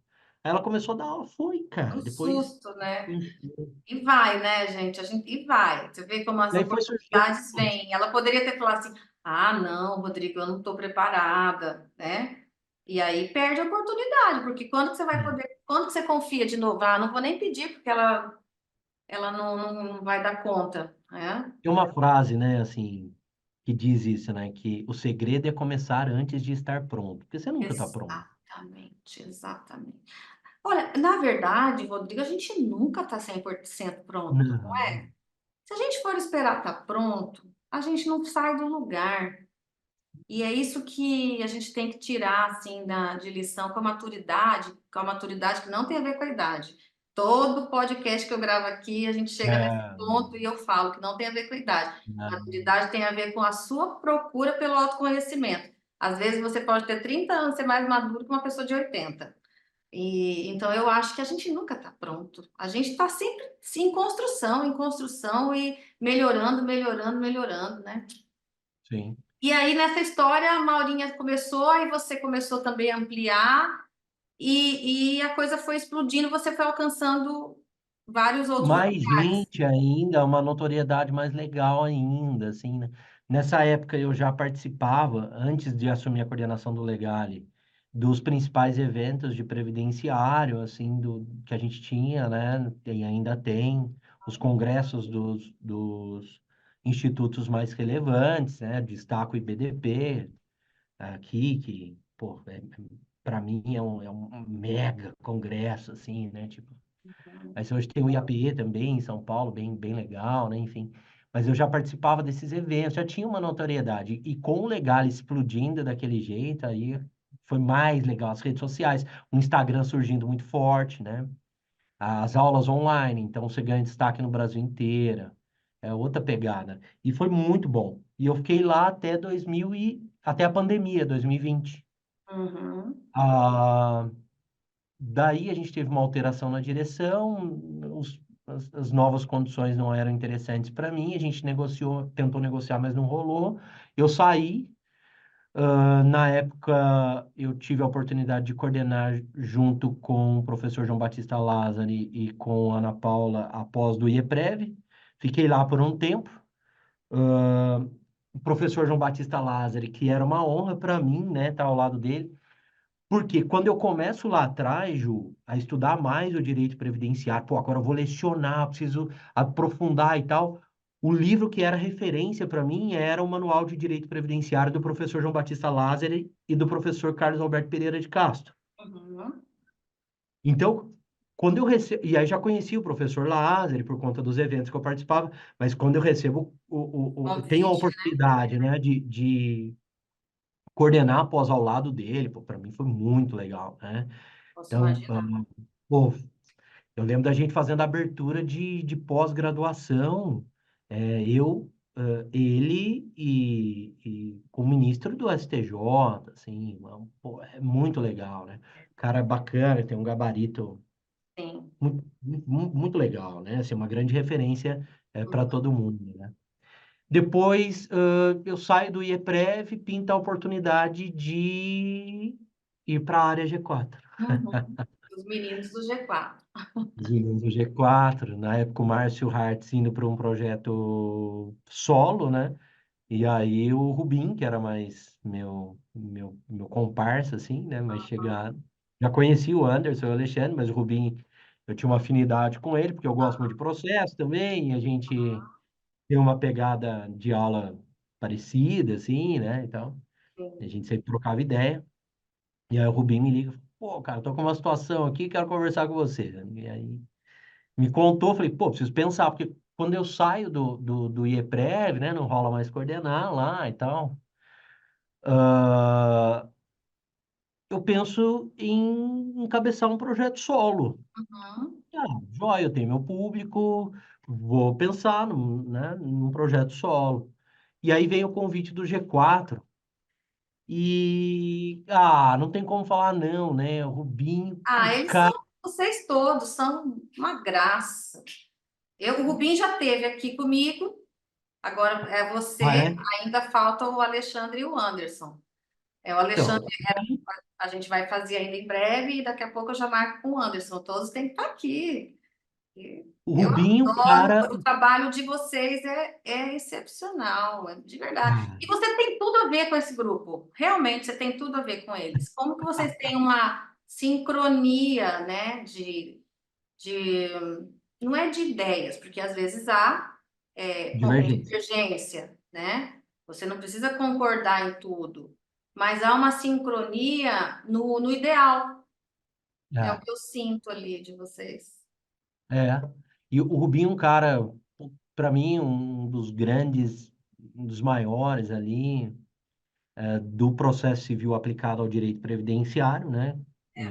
Aí ela começou a dar aula. Foi, Um cara. Depois. susto, né? E vai, né, gente? E vai. Você vê como as Daí foi surgindo. oportunidades vêm. Ela poderia ter falado assim: ah, não, Rodrigo, eu não estou preparada, né? E aí perde a oportunidade, porque quando que você vai poder, quando que você confia de novo? Ah, não vou nem pedir, porque ela não vai dar conta, né? Tem uma frase, né, assim, que diz isso, né? Que o segredo é começar antes de estar pronto. Porque você nunca está pronto. Exatamente, exatamente. Olha, na verdade, Rodrigo, a gente nunca está 100% pronto, não Não, é? Se a gente for esperar estar pronto, a gente não sai do lugar. E é isso que a gente tem que tirar, assim, de lição com a maturidade que não tem a ver com a idade. Todo podcast que eu gravo aqui, a gente chega nesse é, ponto e eu falo que não tem a ver com a idade. não, Maturidade tem a ver com a sua procura pelo autoconhecimento. Às vezes você pode ter 30 anos, ser mais maduro que uma pessoa de 80. Então eu acho que a gente nunca está pronto. A gente está sempre sim, em construção e melhorando, melhorando, melhorando, né? sim. E aí, nessa história, a Maurinha começou, aí você começou também a ampliar, e a coisa foi explodindo, você foi alcançando vários outros Mais lugares. gente ainda, uma notoriedade mais legal ainda, assim, né? Nessa época eu já participava, antes de assumir a coordenação do Legale, dos principais eventos de previdenciário, assim, que a gente tinha, né? E ainda tem, os congressos dos institutos mais relevantes, né? Destaco o IBDP aqui, que, pô, para mim é um mega congresso, assim, né? Tipo, mas hoje tem o IAPE também em São Paulo, bem legal, né? Enfim. Mas eu já participava desses eventos, já tinha uma notoriedade. E com o Legal explodindo daquele jeito, aí foi mais legal. As redes sociais, o Instagram surgindo muito forte, né? As aulas online, então você ganha destaque no Brasil inteiro. É outra pegada. E foi muito bom. E eu fiquei lá até até a pandemia, 2020. Uhum, Ah, daí a gente teve uma alteração na direção, as novas condições não eram interessantes para mim, a gente negociou, tentou negociar, mas não rolou. Eu saí. Na época, eu tive a oportunidade de coordenar junto com o professor João Batista Lázari e com a Ana Paula a pós do IEPREV. Fiquei lá por um tempo. Ah, o professor João Batista Lázari, que era uma honra para mim, né, estar ao lado dele. Porque quando eu começo lá atrás, Ju, a estudar mais o direito previdenciário, pô, agora eu vou lecionar, preciso aprofundar e tal. O livro que era referência para mim era o Manual de Direito Previdenciário do professor João Batista Lázari e do professor Carlos Alberto Pereira de Castro. uhum. Então, quando eu recebo, e aí já conheci o professor Lázari por conta dos eventos que eu participava, mas quando eu recebo, tenho a Convite, oportunidade, né, de coordenar após ao lado dele, pô, para mim foi muito legal, né? posso Então, imaginar. pô, eu lembro da gente fazendo a abertura de pós-graduação, ele e com o ministro do STJ, assim, pô, é muito legal, né? Cara é bacana, tem um gabarito Sim. muito legal, né? Assim, uma grande referência para todo mundo, né? Depois, eu saio do IEPREV, pinta a oportunidade de ir para a área G4. Uhum. Os meninos do G4. Desenvolvendo o G4, na época o Márcio Hartz indo para um projeto solo, né? E aí o Rubim, que era mais meu comparsa, assim, né? Mais chegado. Já conheci o Anderson e o Alexandre, mas o Rubim, eu tinha uma afinidade com ele, porque eu gosto muito de processo também, e a gente tem uma pegada de aula parecida, assim, né? Então, a Sim. gente sempre trocava ideia. E aí o Rubim me liga, pô, cara, tô com uma situação aqui, quero conversar com você. E aí me contou, falei, pô, preciso pensar, porque quando eu saio do IEPREV, né, não rola mais coordenar lá e tal, ah, eu penso em encabeçar um projeto solo. Uhum. Ah, joia, eu tenho meu público, vou pensar num projeto solo. E aí vem o convite do G4, não tem como falar não, né? O Rubinho, Ah, o eles cara... são, vocês todos são uma graça. O Rubim já esteve aqui comigo, agora é Ah, você, é? ainda falta o Alexandre e o Anderson. O Alexandre Então, a gente vai fazer ainda em breve e daqui a pouco eu já marco com o Anderson. Todos têm que estar aqui. o Eu Rubinho, adoro, cara... o trabalho de vocês é excepcional, de verdade. Ah, E você tem tudo a ver com esse grupo. Realmente, você tem tudo a ver com eles. Como que vocês têm uma sincronia, né, de não é de ideias, porque às vezes há divergência. divergência, né? Você não precisa concordar em tudo, mas há uma sincronia no ideal. É o É, que eu sinto ali de vocês. é. E o Rubinho é um cara, para mim, um dos grandes, um dos maiores ali, do processo civil aplicado ao direito previdenciário, né? É.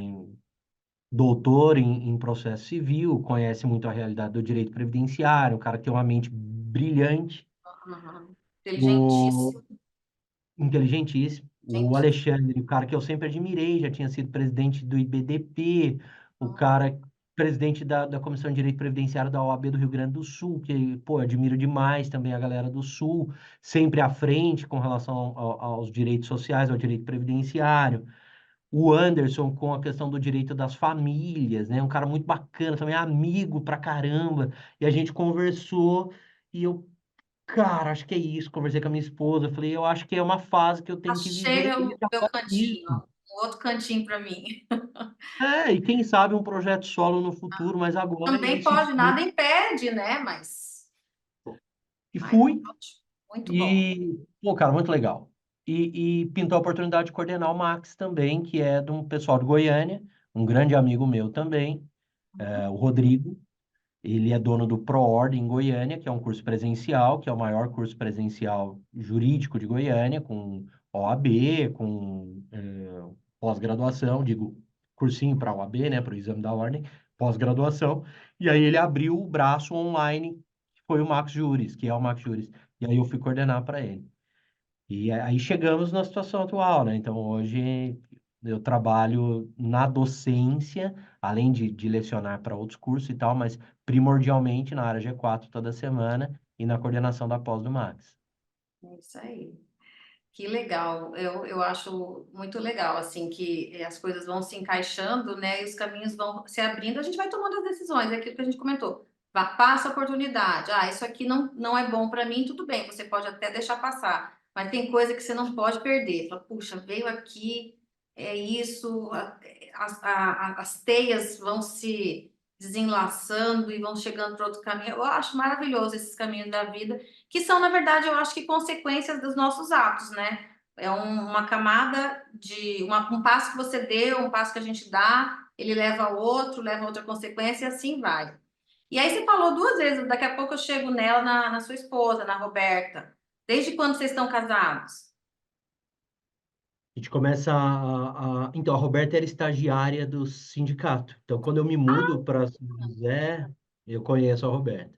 Doutor em processo civil, conhece muito a realidade do direito previdenciário, um cara que tem uma mente brilhante, Uhum. o Inteligentíssimo, inteligentíssimo. O gentíssimo. Alexandre, o cara que eu sempre admirei, já tinha sido presidente do IBDP, o cara presidente da Comissão de Direito Previdenciário da OAB do Rio Grande do Sul, que, pô, admiro demais também a galera do Sul, sempre à frente com relação aos direitos sociais, ao direito previdenciário. O Anderson com a questão do direito das famílias, né? Um cara muito bacana, também amigo pra caramba. E a gente conversou e eu, cara, acho que é isso. Conversei com a minha esposa, falei, eu acho que é uma fase que eu tenho que Achei viver e o eu meu trabalho cantinho, nisso. um outro cantinho para mim. E quem sabe um projeto solo no futuro, mas agora é Também isso. pode, nada impede, né? E Mas fui, ótimo, muito bom. e, pô, cara, muito legal. E pintou a oportunidade de coordenar o Max também, que é de um pessoal de Goiânia, um grande amigo meu também, o Rodrigo. Ele é dono do ProOrder em Goiânia, que é um curso presencial, que é o maior curso presencial jurídico de Goiânia, com OAB, com pós-graduação, digo, cursinho para OAB, né, para o exame da ordem, pós-graduação. E aí ele abriu o braço online, que foi o Max Juris, que é o Max Juris. E aí eu fui coordenar para ele. E aí chegamos na situação atual, né? Então hoje eu trabalho na docência, além de lecionar para outros cursos e tal, mas primordialmente na área G4 toda semana e na coordenação da pós do Max. É isso aí. Que legal. Eu acho muito legal, assim, que as coisas vão se encaixando, né? E os caminhos vão se abrindo, a gente vai tomando as decisões, é aquilo que a gente comentou. Passa a oportunidade. Ah, isso aqui não é bom para mim, tudo bem, você pode até deixar passar, mas tem coisa que você não pode perder. Fala, puxa, veio aqui, é isso, as teias vão se desenlaçando e vão chegando para outro caminho. Eu acho maravilhoso esses caminhos da vida que são, na verdade, eu acho que consequências dos nossos atos, né? É uma camada de um passo que você deu, um passo que a gente dá, ele leva a outra consequência e assim vai. E aí você falou duas vezes, daqui a pouco eu chego nela, na sua esposa, na Roberta. Desde quando vocês estão casados? A gente começa Então, a Roberta era estagiária do sindicato. Então, quando eu me mudo para São José, eu conheço a Roberta.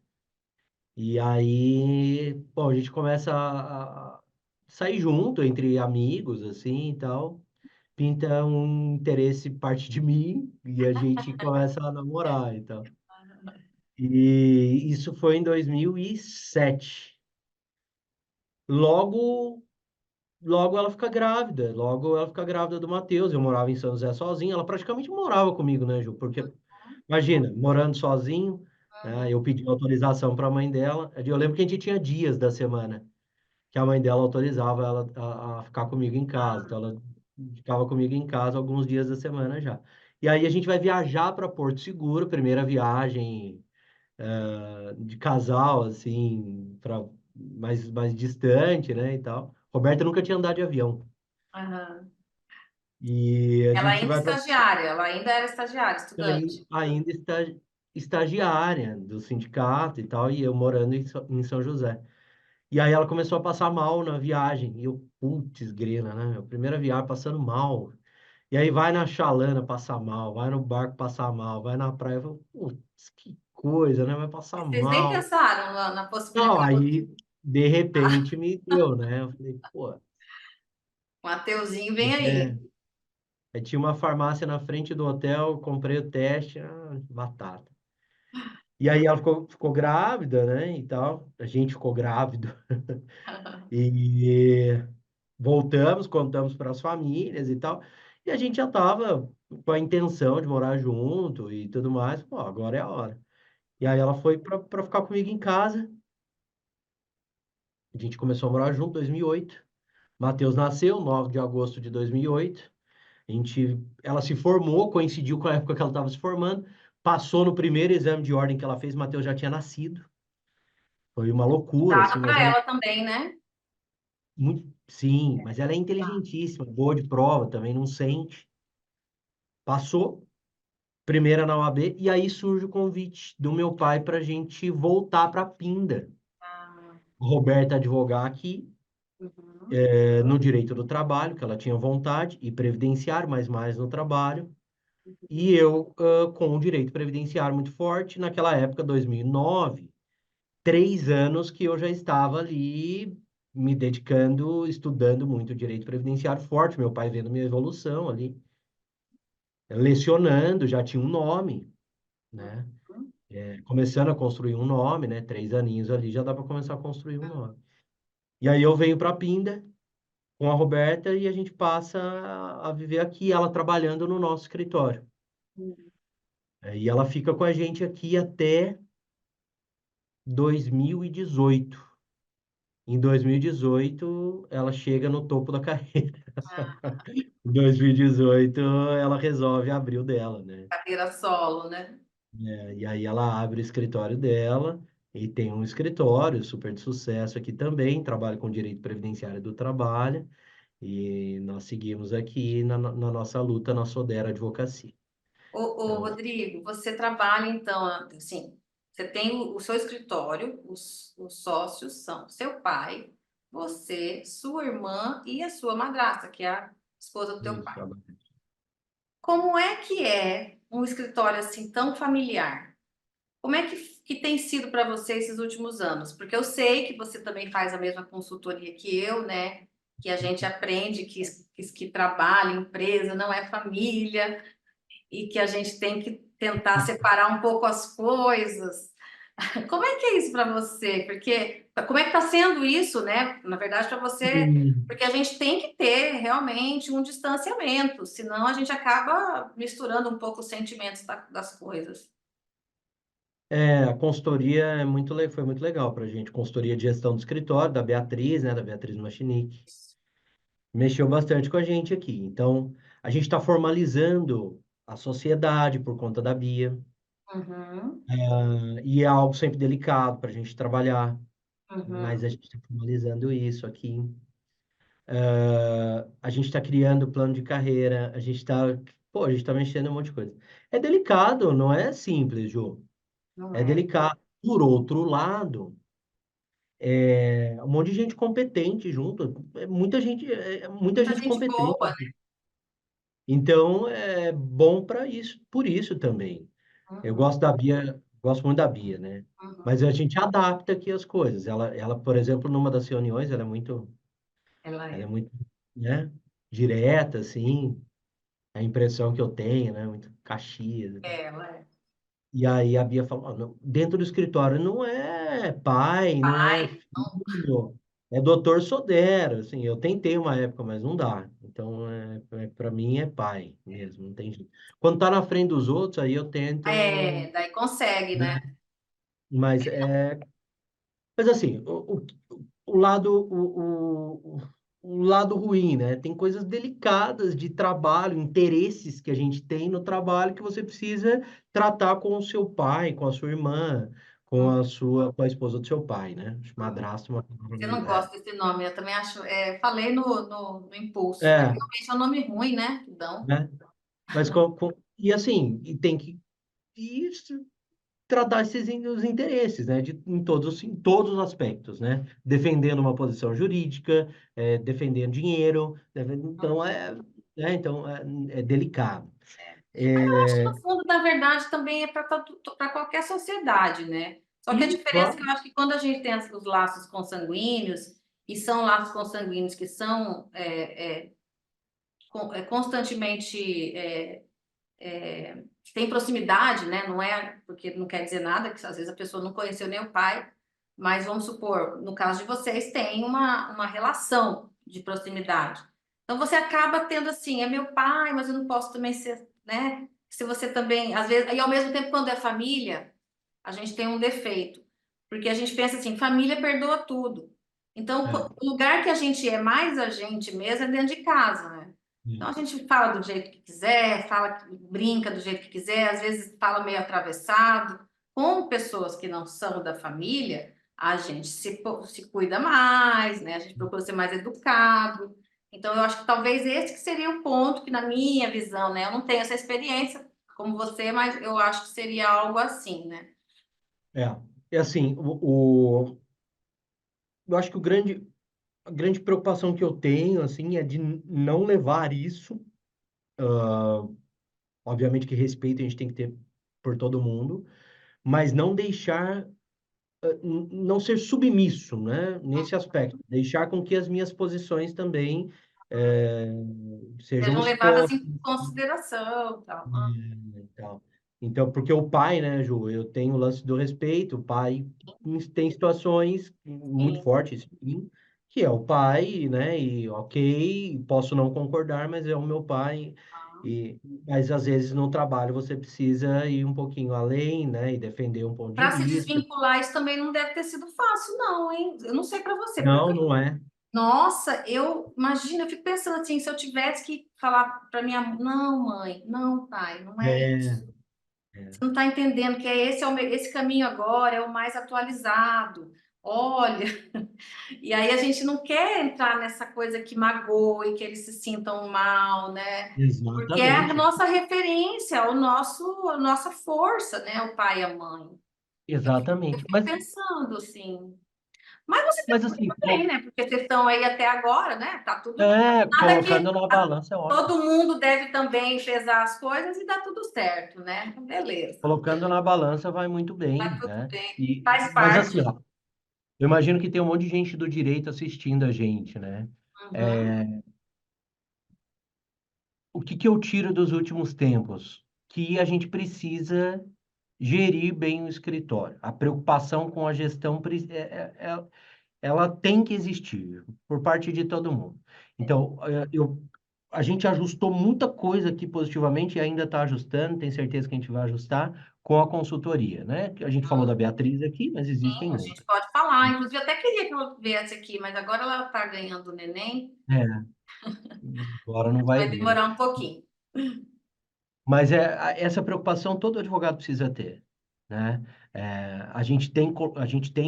E aí, bom, a gente começa a sair junto entre amigos, assim, e tal. Pinta um interesse parte de mim e a gente começa a namorar e tal. E isso foi em 2007. Logo, logo ela fica grávida. Logo ela fica grávida do Matheus. Eu morava em São José sozinho. Ela praticamente morava comigo, né, Ju? Porque, imagina, morando sozinho, né, eu pedi autorização para a mãe dela. Eu lembro que a gente tinha dias da semana que a mãe dela autorizava ela a ficar comigo em casa. Então, ela ficava comigo em casa alguns dias da semana já. E aí a gente vai viajar para Porto Seguro, primeira viagem de casal, assim, para mais distante, né, e tal. Roberta nunca tinha andado de avião. Aham. E a Ela gente ainda é vai para estagiária, ela ainda era estagiária, estudante. ainda está estagiária do sindicato e tal, e eu morando em São José. E aí ela começou a passar mal na viagem. E eu, putz, grena, né? Meu? Primeira viagem passando mal. E aí vai na chalana passar mal, vai no barco passar mal, vai na praia. Eu falo, putz, que coisa, né? Vai passar Vocês nem mal. pensaram na Não, possibilidade. aí de repente me deu, né? Eu falei, pô, O Mateuzinho vem é. aí. Aí tinha uma farmácia na frente do hotel, comprei o teste, batata. E aí ela ficou grávida, né? E tal. A gente ficou grávido. E voltamos, contamos para as famílias e tal, e a gente já estava com a intenção de morar junto e tudo mais. Pô, agora é a hora. E aí ela foi para ficar comigo em casa. A gente começou a morar junto em 2008. Matheus nasceu 9 de agosto de 2008. Ela se formou, coincidiu com a época que ela estava se formando. Passou no primeiro exame de ordem que ela fez, Matheus já tinha nascido. Foi uma loucura, Dado assim, mas para ela ela também, né? sim, mas ela é inteligentíssima, boa de prova, também não sente. Passou. primeira na OAB, e aí surge o convite do meu pai para a gente voltar para Pinda. Ah, A Roberta advogar aqui, uhum, no direito do trabalho, que ela tinha vontade, e previdenciário, mas mais no trabalho. E eu, com o direito previdenciário muito forte, naquela época, 2009, 3 anos que eu já estava ali me dedicando, estudando muito direito previdenciário forte, meu pai vendo minha evolução ali, lecionando, já tinha um nome, né? uhum. Começando a construir um nome, né? 3 aninhos ali já dá para começar a construir um nome. E aí eu venho para Pinda com a Roberta e a gente passa a viver aqui, ela trabalhando no nosso escritório. E ela fica com a gente aqui até 2018. Em 2018, ela chega no topo da carreira. Ah, Em 2018, ela resolve abrir o dela, né? carreira solo, né? E aí ela abre o escritório dela e tem um escritório super de sucesso aqui também, trabalha com direito previdenciário do trabalho e nós seguimos aqui na nossa luta na Sodera Advocacia. Ô, Então, Rodrigo, você trabalha então, assim, você tem o seu escritório, os sócios são seu pai, você, sua irmã e a sua madrasta, que é a esposa do teu isso, pai. Como é um escritório assim tão familiar? Como é que tem sido para você esses últimos anos? Porque eu sei que você também faz a mesma consultoria que eu, né? Que a gente aprende que trabalho, empresa, não é família, e que a gente tem que tentar separar um pouco as coisas. Como é que é isso para você? Porque como é que está sendo isso, né? Na verdade, para você, Hum. porque a gente tem que ter realmente um distanciamento, senão a gente acaba misturando um pouco os sentimentos das coisas. A consultoria foi muito legal para a gente. Consultoria de gestão do escritório, da Beatriz, né? Da Beatriz Machinic. Mexeu bastante com a gente aqui. Então, a gente está formalizando a sociedade por conta da Bia. Uhum, E é algo sempre delicado para a gente trabalhar, mas uhum. a gente está formalizando isso aqui. A gente está criando plano de carreira, a gente está mexendo em um monte de coisa. É delicado, não é simples, Ju. Não É é? delicado. Por outro lado, um monte de gente competente junto, muita Muita gente gente competente. boa, Então, é bom para isso, por isso também. né? Eu Uhum, gosto da Bia, gosto muito da Bia, né? Mas uhum. a gente adapta aqui as coisas. Por exemplo, numa das reuniões, Ela ela é é. muito, né, direta, assim, a impressão que eu tenho, né, muito Caxias. Ela é. E aí a Bia falou, "Ó, dentro do escritório não é pai, não é Pai, não. filho, é doutor Sodero, assim, eu tentei uma época, mas não dá. Então, para mim é pai mesmo, não tem jeito. Quando tá na frente dos outros, aí eu tento, É, daí consegue, né? né? Mas mas assim, o lado ruim, né? Tem coisas delicadas de trabalho, interesses que a gente tem no trabalho que você precisa tratar com o seu pai, com a sua irmã, com a esposa do seu pai, né? Acho madrasta uma palavra Você não meio, gosta desse nome, eu também acho. Falei no impulso. é, Realmente é um nome ruim, né? Que dão. né? Mas e assim, e tem que isso, tratar os interesses, né? Em todos os aspectos, né? Defendendo uma posição jurídica, defendendo dinheiro, então é delicado. Mas eu acho que É, no fundo, na verdade, também é para qualquer sociedade, né? Só que a sim, diferença é que claro. eu acho que quando a gente tem os laços consanguíneos, e são laços consanguíneos que são constantemente que tem proximidade, né? Não é porque não quer dizer nada, que às vezes a pessoa não conheceu nem o pai, mas vamos supor, no caso de vocês, tem uma relação de proximidade. Então você acaba tendo assim, é meu pai, mas eu não posso também ser, né? Se você também, às vezes, e ao mesmo tempo, quando é família, a gente tem um defeito, porque a gente pensa assim, família perdoa tudo. Então, É, o lugar que a gente é mais a gente mesmo é dentro de casa, né? Então a isso. gente fala do jeito que quiser, fala, brinca do jeito que quiser, às vezes fala meio atravessado. Com pessoas que não são da família, a gente se cuida mais, né? A gente procura ser mais educado. Então eu acho que talvez esse que seria o ponto que na minha visão, né? Eu não tenho essa experiência, como você, mas eu acho que seria algo assim, né? É, é assim, eu acho que a grande preocupação que eu tenho, assim, é de não levar isso, obviamente que respeito a gente tem que ter por todo mundo, mas não deixar, não ser submisso, né, nesse aspecto, deixar com que as minhas posições também eh, sejam Sejam levadas expostas. em consideração, tal. E tal. Então, porque o pai, né, Ju, eu tenho o lance do respeito, o pai tem situações muito Sim. fortes, sim, que é o pai, né, e ok, posso não concordar, mas é o meu pai, e, mas às vezes no trabalho você precisa ir um pouquinho além, né, e defender um ponto de Para se vista. desvincular, isso também não deve ter sido fácil, não, hein? Eu não sei para você, Não, porque, não é. nossa, eu imagino, eu fico pensando assim, se eu tivesse que falar para minha mãe, não, mãe, não, pai, não é É, isso. Você é, não está entendendo que esse caminho agora é o mais atualizado. Olha, e aí a gente não quer entrar nessa coisa que magoe, que eles se sintam mal, né? Porque é a exatamente, nossa referência, a nossa força, né? O pai e a mãe. Eu exatamente. fico pensando assim. Mas você Mas pensou assim, bem, né? Porque vocês estão aí até agora, né? Tá tudo. Nada colocando que na balança é ótimo. todo mundo deve também pesar as coisas e dá tudo certo, né? Beleza. Colocando na balança vai muito Vai bem, tudo né? bem. E, Faz mas assim, parte. ó, eu imagino que tem um monte de gente do direito assistindo a gente, né? Uhum. O que que eu tiro dos últimos tempos? Que a gente precisa gerir bem o escritório. A preocupação com a gestão ela tem que existir por parte de todo mundo. Então, a gente ajustou muita coisa aqui positivamente e ainda está ajustando, tenho certeza que a gente vai ajustar com a consultoria, né? Que a gente falou da Beatriz aqui, mas existem Sim, a gente outras. pode falar. Inclusive, eu até queria que ela viesse aqui, mas agora ela está ganhando o neném, É, agora não vai vai vir. demorar um pouquinho. Mas essa preocupação todo advogado precisa ter, né? A gente tem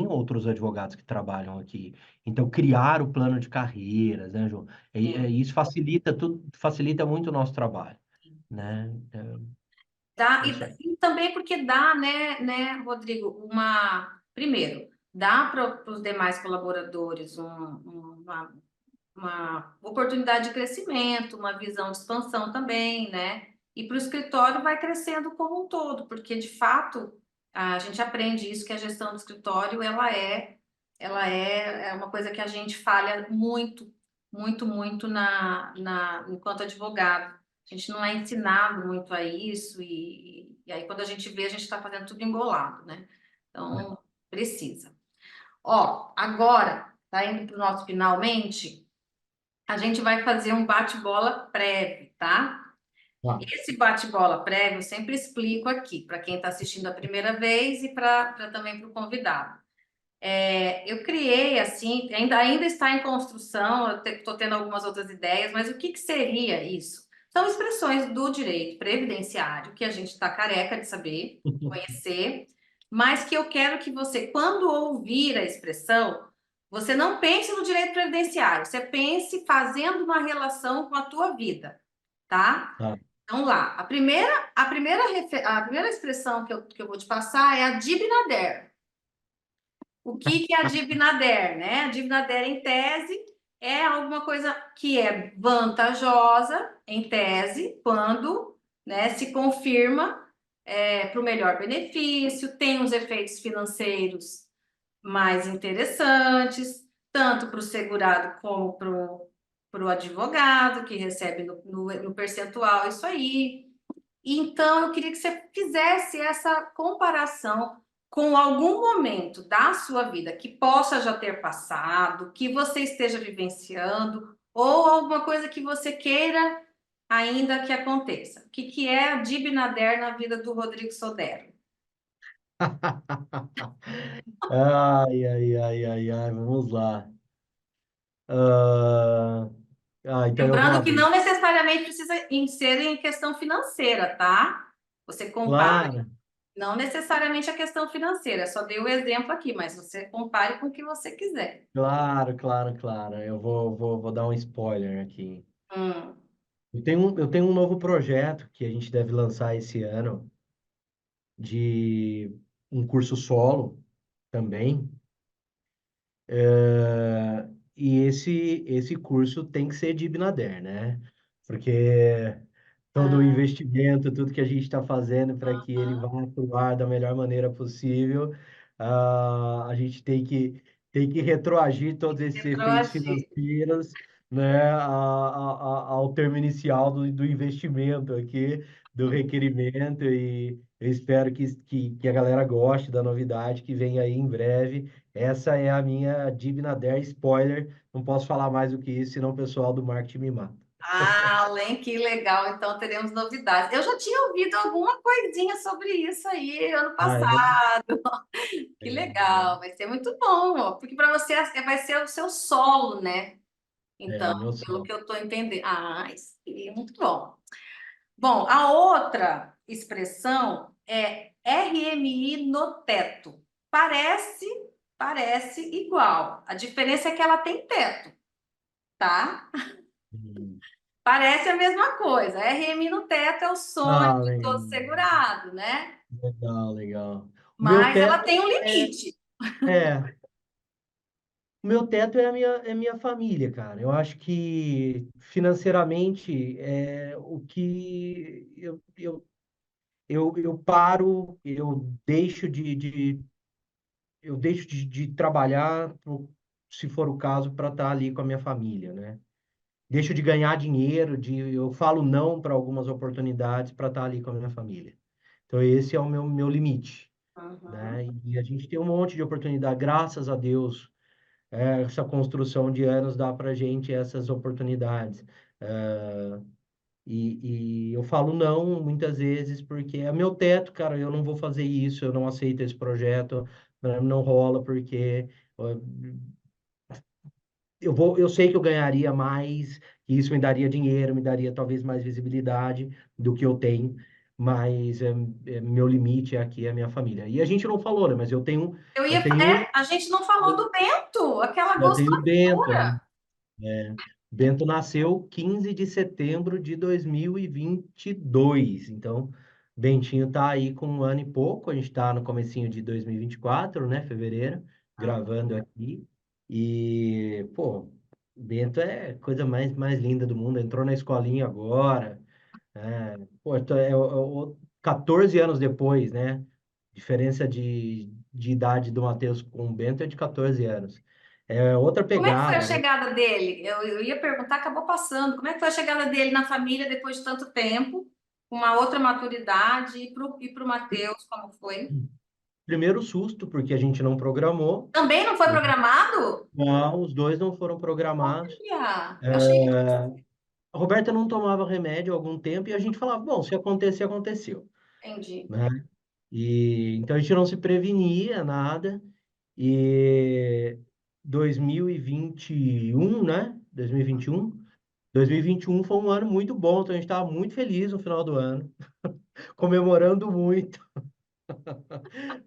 outros advogados que trabalham aqui. Então, criar o plano de carreiras, né, João? Isso facilita tudo, facilita muito o nosso trabalho, né? Tá? É isso aí. E também porque dá, Rodrigo, primeiro, dá para os demais colaboradores uma oportunidade de crescimento, uma visão de expansão também, né? E para o escritório vai crescendo como um todo, porque de fato a gente aprende isso, que a gestão do escritório ela é uma coisa que a gente falha muito, muito, muito enquanto advogado. A gente não é ensinado muito a isso, e aí quando a gente vê, a gente está fazendo tudo embolado, né? Então, precisa. Ó, agora, tá indo para o nosso finalmente, a gente vai fazer um bate-bola prévio, tá? Tá. Esse bate-bola prévio eu sempre explico aqui, para quem está assistindo a primeira vez e também para o convidado. Eu criei assim, ainda está em construção, eu estou tendo algumas outras ideias, mas o que que seria isso? São expressões do direito previdenciário que a gente está careca de saber, conhecer, mas que eu quero que você, quando ouvir a expressão, você não pense no direito previdenciário, você pense fazendo uma relação com a tua vida, tá? Tá. Então lá, a primeira expressão que eu vou te passar é a Dibnader. O que que é a Dibnader, né? A Dibnader, em tese, é alguma coisa que é vantajosa, em tese, quando, né, se confirma para o melhor benefício, tem os efeitos financeiros mais interessantes, tanto para o segurado como para o advogado, que recebe no percentual isso aí. Então, eu queria que você fizesse essa comparação com algum momento da sua vida que possa já ter passado, que você esteja vivenciando, ou alguma coisa que você queira ainda que aconteça. O que que é a Dibnader na vida do Rodrigo Sodero? Ai, ai, ai, ai, ai, vamos lá. Ah, então eu vou Lembrando que abrir. não necessariamente precisa ser em questão financeira, tá? Você compare, Claro, não necessariamente a questão financeira, só dei o exemplo aqui, mas você compare com o que você quiser. claro, claro, claro. Eu vou dar um spoiler aqui. Hum. Eu tenho um novo projeto que a gente deve lançar esse ano, de um curso solo também. E esse curso tem que ser de Ibnader, né? Porque todo o Ah, investimento, tudo que a gente está fazendo para que ele vá para o ar da melhor maneira possível, a gente tem que retroagir todos esses efeitos retroagir. financeiros, né, ao termo inicial do investimento aqui, do requerimento, e eu espero que a galera goste da novidade que vem aí em breve. Essa é a minha Dibnader spoiler. Não posso falar mais do que isso, senão o pessoal do marketing me mata. Ah, Len, que legal. Então teremos novidades. Eu já tinha ouvido alguma coisinha sobre isso aí ano Ah, é? passado. Que É, legal, vai ser muito bom, ó, porque para você vai ser o seu solo, né? Então, meu pelo sonho. que eu estou entendendo. Ah, isso aí é muito bom. Bom, a outra expressão é RMI no teto. Parece, parece igual. A diferença é que ela tem teto, tá? Hum. Parece a mesma coisa. RMI no teto é o sonho Ah, de todo legal, segurado, né? legal, legal. O meu Mas ela teto tem um é, limite. é, o meu teto é a minha família, cara. Eu acho que financeiramente é o que eu paro, eu deixo de trabalhar, se for o caso, para estar ali com a minha família, né? Deixo de ganhar dinheiro, eu falo não para algumas oportunidades para estar ali com a minha família. Então, esse é o meu limite, Uhum. né? E a gente tem um monte de oportunidade, graças a Deus, essa construção de anos dá para gente essas oportunidades. É, e eu falo não muitas vezes porque é meu teto, cara, eu não vou fazer isso, eu não aceito esse projeto, não rola porque eu sei que eu ganharia mais, que isso me daria dinheiro, me daria talvez mais visibilidade do que eu tenho, mas meu limite aqui é a minha família. E a gente não falou, né? Mas eu tenho, A gente não falou do Bento, aquela eu tenho o Bento, gostosura. né? Bento nasceu 15 de setembro de 2022. Então, Bentinho tá aí com um ano e pouco. A gente está no comecinho de 2024, né? Fevereiro, gravando aqui. E, pô, Bento é a coisa mais linda do mundo. Entrou na escolinha agora. Pô, 14 anos depois, né? Diferença de idade do Matheus com o Bento é de 14 anos. É outra Como é que foi a pegada, né? chegada dele? Eu ia perguntar, acabou passando. Como é que foi a chegada dele na família depois de tanto tempo? Com uma outra maturidade? E pro Matheus, como foi? Primeiro susto, porque a gente não programou, Também não foi né? programado? Não, os dois não foram programados. Olha, eu achei que É, a Roberta não tomava remédio há algum tempo e a gente falava, bom, se acontecer, aconteceu, entendi. né? E então a gente não se prevenia nada. E 2021, né? 2021 foi um ano muito bom, então a gente estava muito feliz no final do ano, comemorando muito,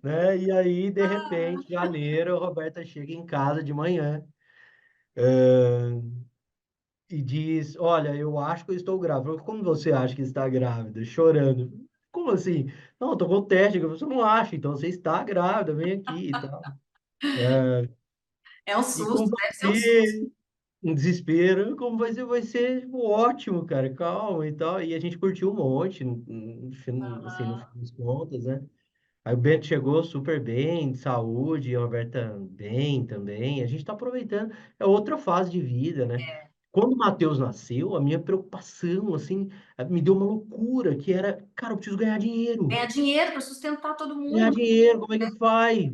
né? E aí, de repente, janeiro, a Roberta chega em casa de manhã, e diz: Olha, eu acho que eu estou grávida. Eu, como você acha que está grávida? Chorando. Como assim? Não, eu tô com o teste. Você não acha, então você está grávida, vem aqui e tal. É um E como susto, vai deve ser um susto. ser? Um desespero. Como vai ser tipo, ótimo, cara, calma e tal. E a gente curtiu um monte, assim, no fim Aham. das contas, né? Aí o Bento chegou super bem, de saúde, a Roberta bem também. A gente está aproveitando, é outra fase de vida, né? Quando o Matheus nasceu, a minha preocupação, assim, me deu uma loucura, que era, cara, eu preciso ganhar dinheiro. Ganhar dinheiro para sustentar todo Ganhar mundo. dinheiro, como é que faz?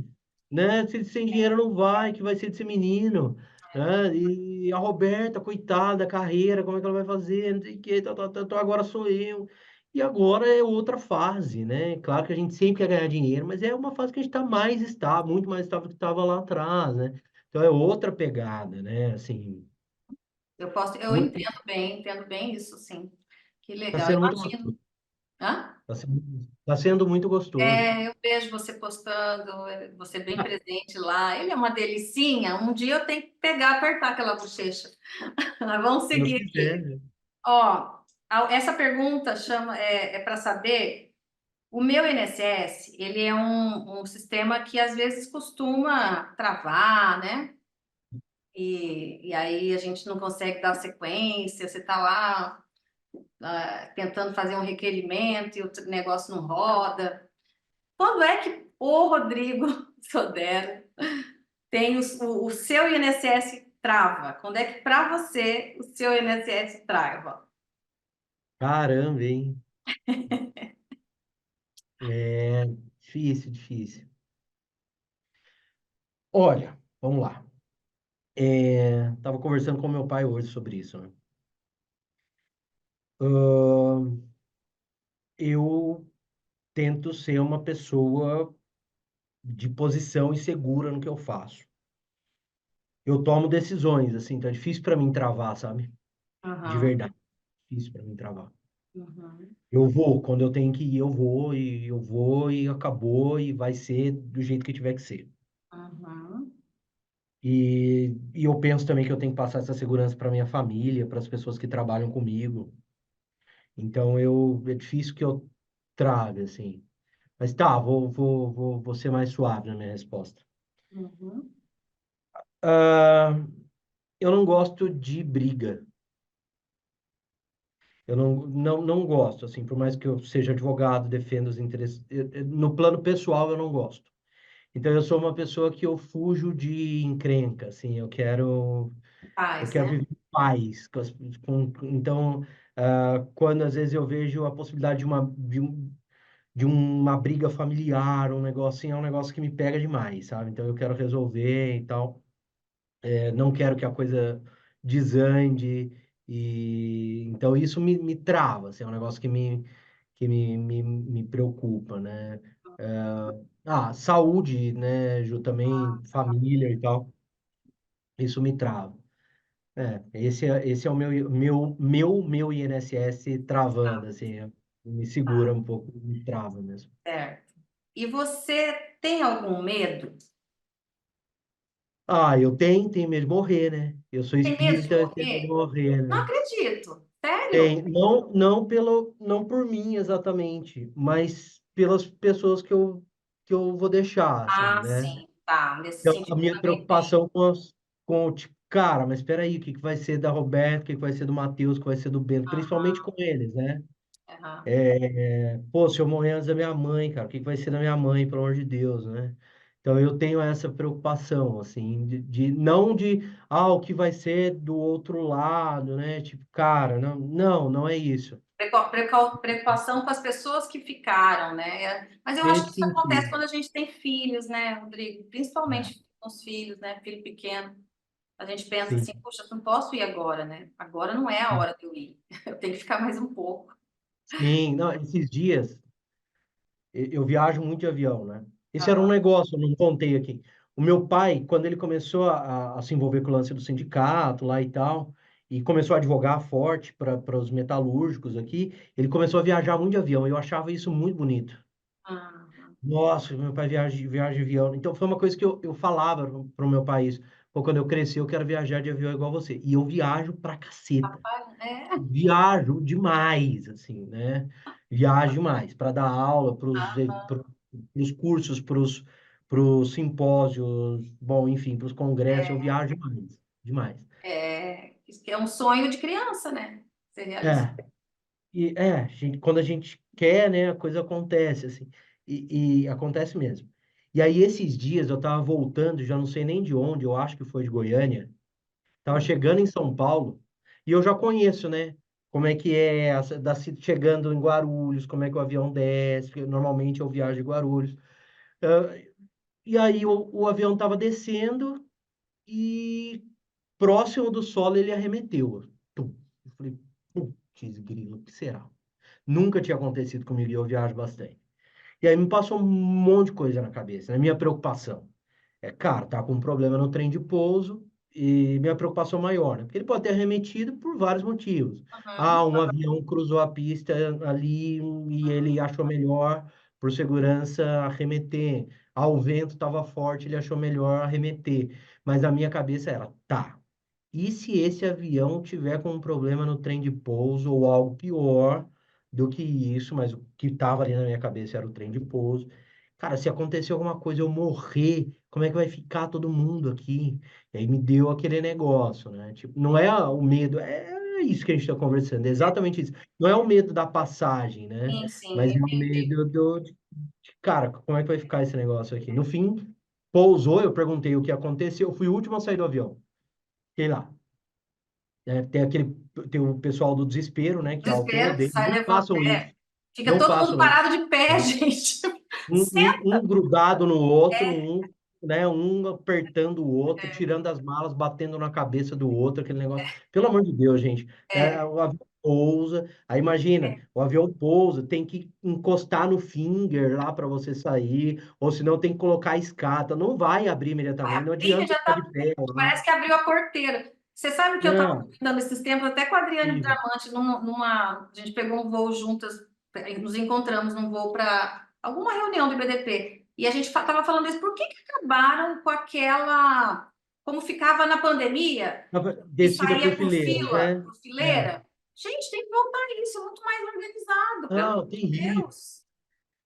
Né? Se sem dinheiro não vai, que vai ser desse menino, né? E a Roberta, coitada da carreira, como é que ela vai fazer? Não sei o quê, então agora sou eu. E agora é outra fase, né? Claro que a gente sempre quer ganhar dinheiro, mas é uma fase que a gente está mais estável, muito mais estável do que estava lá atrás, né? Então é outra pegada, né? Assim, Eu muito, entendo bem isso, sim. Que tá legal, sendo muito imagino. gostoso. Hã? Tá sendo muito gostoso. Eu vejo você postando, você bem presente lá. Ele é uma delicinha. Um dia eu tenho que pegar, apertar aquela bochecha. Mas vamos Se Deus seguir aqui. quiser, né? Ó, Essa pergunta é para saber. O meu INSS, ele é um sistema que às vezes costuma travar, né? E aí a gente não consegue dar sequência, você está lá tentando fazer um requerimento e o negócio não roda. Quando é que o Rodrigo Sodero tem o seu INSS trava? Quando é que para você o seu INSS trava? Caramba, hein? É difícil, difícil. Olha, vamos lá. Tava conversando com meu pai hoje sobre isso, né? Ahn, eu tento ser uma pessoa de posição e segura no que eu faço. Eu tomo decisões, assim, então é difícil para mim travar, sabe? De Aham, verdade, difícil para mim travar. uhum, Eu vou, quando eu tenho que ir, eu vou e acabou e vai ser do jeito que tiver que ser. uhum. E eu penso também que eu tenho que passar essa segurança para minha família, para as pessoas que trabalham comigo. Então é difícil que eu traga, assim. Mas tá, vou ser mais suave na minha resposta. Uhum. Ah, eu não gosto de briga. Eu não gosto, assim, por mais que eu seja advogado, defenda os interesses. No plano pessoal, eu não gosto. Então, eu sou uma pessoa que eu fujo de encrenca, assim, eu Paz, quero né? viver em paz. Então, quando às vezes eu vejo a possibilidade de uma briga familiar, um negócio assim, é um negócio que me pega demais, sabe? Então, eu quero resolver e tal. Não quero que a coisa desande e então isso me trava, assim, é um negócio que me preocupa, né? Saúde, né, Ju, também família e tal, isso me trava. Esse é o meu INSS travando, assim, me segura um pouco, me trava mesmo. Certo. E você tem algum medo? Eu tenho medo de morrer, né? Eu sou Tem medo de espírita, eu tenho medo de morrer? morrer, Não né? acredito. Sério? Tem, não por mim exatamente, mas pelas pessoas que eu vou deixar, assim, Ah, né? sim, tá. Nesse Então, a sentido eu minha também tenho. preocupação tipo, cara, mas espera aí, o que que vai ser da Roberta, o que que vai ser do Matheus, o que vai ser do Bento, principalmente Aham, com eles, né? aham. Pô, se eu morrer antes da minha mãe, cara, o que que vai ser da minha mãe, pelo amor de Deus, né? Então eu tenho essa preocupação, assim, não de, o que vai ser do outro lado, né? Tipo, cara, não é isso. Preocupação com as pessoas que ficaram, né? Mas eu acho que Nesse isso acontece sentido. quando a gente tem filhos, né, Rodrigo? É, Principalmente com os filhos, né? Filho pequeno. A gente pensa sim. assim, puxa, eu não posso ir agora, né? Agora não é a hora de eu ir. Eu tenho que ficar mais um pouco. Sim, não, esses dias eu viajo muito de avião, né? Esse era um Aham, negócio, eu não contei aqui. O meu pai, quando ele começou a se envolver com o lance do sindicato lá e tal, e começou a advogar forte para os metalúrgicos aqui, ele começou a viajar muito de avião. Eu achava isso muito bonito. aham. Nossa, meu pai viaja de avião. Então foi uma coisa que eu falava pro meu pai isso. Pô, quando eu crescer, eu quero viajar de avião igual você. E eu viajo pra caceta. Rapaz, é. Viajo demais, assim, né? Viajo demais para dar aula para os cursos, para os simpósios, bom, enfim, para os congressos, eu viajo demais, demais. Isso que é um sonho de criança, né? Ser realista. É, quando a gente quer, né, a coisa acontece, assim, e acontece mesmo. E aí, esses dias, eu tava voltando, já não sei nem de onde, eu acho que foi de Goiânia, tava chegando em São Paulo e eu já conheço, né? Como é que é chegando em Guarulhos, como é que o avião desce, porque normalmente eu viajo de Guarulhos. Ah, e aí o avião estava descendo e próximo do solo ele arremeteu. Tum. Eu falei, putz, grilo, o que será? Nunca tinha acontecido comigo e eu viajo bastante. E aí me passou um monte de coisa na cabeça, né? Minha preocupação. Cara, tá com um problema no trem de pouso e minha preocupação maior, né? Porque ele pode ter arremetido por vários motivos. Uhum. Um avião cruzou a pista ali e ele achou melhor, por segurança, arremeter. O vento estava forte, ele achou melhor arremeter. Mas a minha cabeça era, tá. e se esse avião tiver com um problema no trem de pouso ou algo pior do que isso, mas o que estava ali na minha cabeça era o trem de pouso. Cara, se acontecer alguma coisa, eu morrer, como é que vai ficar todo mundo aqui? E aí me deu aquele negócio, né? Tipo, não é o medo, é isso que a gente está conversando, é exatamente isso. Não é o medo da passagem, né? Sim, sim, Mas é o entendi. medo cara, como é que vai ficar esse negócio aqui? No fim, pousou, eu perguntei o que aconteceu, eu fui o último a sair do avião. Fiquei lá. Tem o pessoal do desespero, né? Que é algo que eu Desespero, odeio. sai Não levando. façam É, isso. fica Não todo mundo façam isso. parado de pé, gente. Um grudado no outro, né? Um apertando o outro, tirando as malas, batendo na cabeça do outro, aquele negócio. Pelo amor de Deus, gente. É, O avião pousa. Aí imagina, o avião pousa, tem que encostar no finger lá para você sair, ou senão tem que colocar a escada. Não vai abrir vai imediatamente. Não abrir, adianta já ficar de tá. pé lá. Parece que abriu a porteira. Você sabe que eu estava Não, comentando esses tempos, até com a Adriane horrível. Bramante, a gente pegou um voo juntas, nos encontramos num voo para alguma reunião do IBDP. E a gente estava falando isso, por que que acabaram com aquela, como ficava na pandemia, e Descida por saía por fileira, fila, né? por É. fileira? Gente, tem que voltar a isso, é muito mais organizado, pelo Não, amor de terrível. Deus.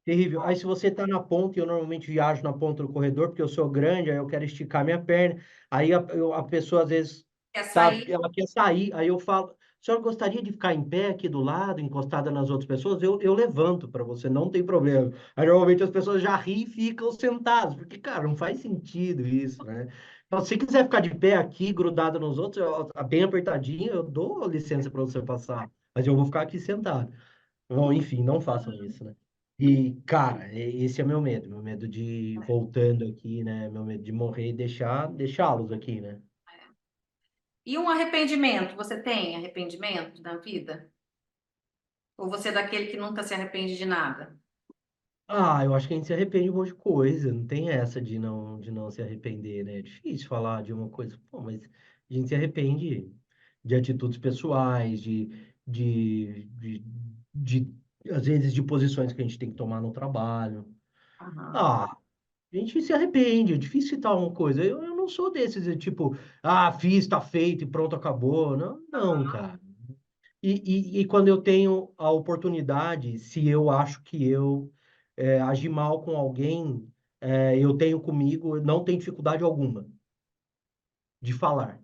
Terrível. Aí, se você tá na ponta, e eu normalmente viajo na ponta do corredor, porque eu sou grande, aí eu quero esticar minha perna. Aí a pessoa, às vezes, Quer tá, sair? ela quer sair. Aí eu falo, a senhora gostaria de ficar em pé aqui do lado, encostada nas outras pessoas? Eu levanto para você, não tem problema. Aí, normalmente, as pessoas já riem e ficam sentadas, porque, cara, não faz sentido isso, né? Então, se quiser ficar de pé aqui, grudado nos outros, bem apertadinho, eu dou licença para você passar. Mas eu vou ficar aqui sentado. Bom, enfim, não façam isso, né? E, cara, esse é meu medo de, voltando aqui, né? Meu medo de morrer e deixá-los aqui, né? E um arrependimento? Você tem arrependimento na vida? Ou você é daquele que nunca se arrepende de nada? Ah, eu acho que a gente se arrepende de um monte de coisa, não tem essa de não se arrepender, né? É difícil falar de uma coisa, pô, mas a gente se arrepende de atitudes pessoais, de, às vezes, de posições que a gente tem que tomar no trabalho. Aham. Ah, a gente se arrepende, é difícil citar uma coisa. Eu não sou desses, tipo, fiz, tá feito e pronto, acabou. Não, não, cara. E quando eu tenho a oportunidade, se eu acho que eu agi mal com alguém, eu tenho comigo, não tem dificuldade alguma de falar.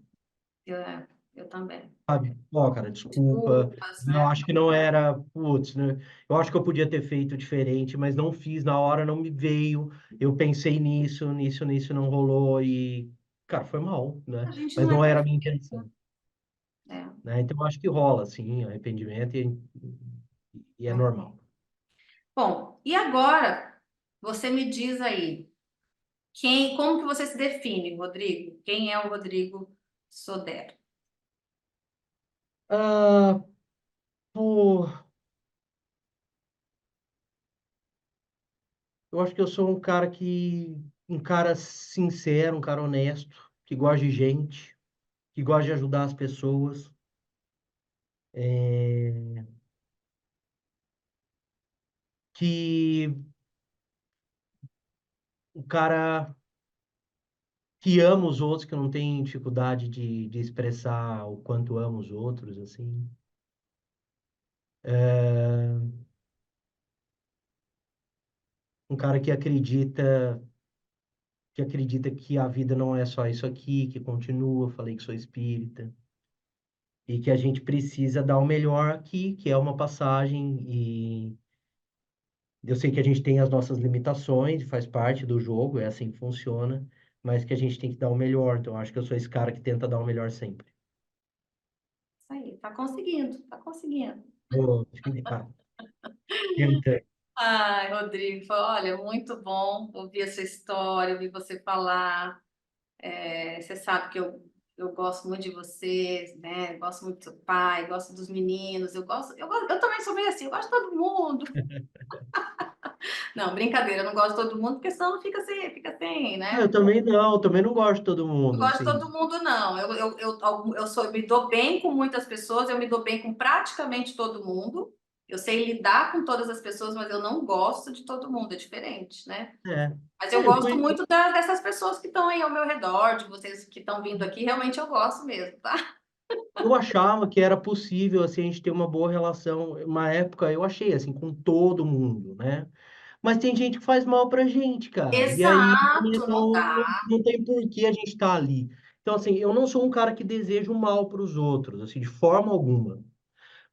Eu também. Sabe? Ó, cara, desculpa, Desculpas, eu né? acho que não era, putz, né? Eu acho que eu podia ter feito diferente, mas não fiz na hora, não me veio. Eu pensei nisso, não rolou e, cara, foi mal, né? A gente Mas não é não era a minha perfeito, intenção, né? né? Então eu acho que rola, assim, arrependimento e é É. normal. Bom, e agora você me diz aí, como que você se define, Rodrigo? Quem é o Rodrigo Sodero? Ah, pô, eu acho que eu sou um cara sincero, um cara honesto, que gosta de gente, que gosta de ajudar as pessoas. É, que o cara que ama os outros, que não tem dificuldade de expressar o quanto ama os outros, assim. É, um cara que acredita que a vida não é só isso aqui, que continua, falei que sou espírita, e que a gente precisa dar o melhor aqui, que é uma passagem, e eu sei que a gente tem as nossas limitações, faz parte do jogo, é assim que funciona, mas que a gente tem que dar o melhor. Então, acho que eu sou esse cara que tenta dar o melhor sempre. Isso aí, tá conseguindo, tá conseguindo. Ô, cara, tenta. Ai, Rodrigo, olha, muito bom ouvir essa história, ouvir você falar. Você sabe que eu gosto muito de você, né? Gosto muito do seu pai, gosto dos meninos, eu também sou meio assim, eu gosto de todo mundo. Não, brincadeira, eu não gosto de todo mundo, porque senão não fica sem, Eu né? também não gosto de todo Não mundo, gosto de assim. todo mundo, não. Eu me dou bem com muitas pessoas, eu me dou bem com praticamente todo mundo. Eu sei lidar com todas as pessoas, mas eu não gosto de todo mundo, é diferente, né? É. Mas eu Eu gosto fui, muito dessas pessoas que estão aí ao meu redor, de vocês que estão vindo aqui, realmente eu gosto mesmo, tá? eu achava que era possível, assim, a gente ter uma boa relação. Uma época eu achei, assim, com todo mundo, né? Mas tem gente que faz mal pra gente, cara. E aí Exato, não dá. não tem por que a gente estar ali. Então, assim, eu não sou um cara que deseja o mal para os outros, assim, de forma alguma.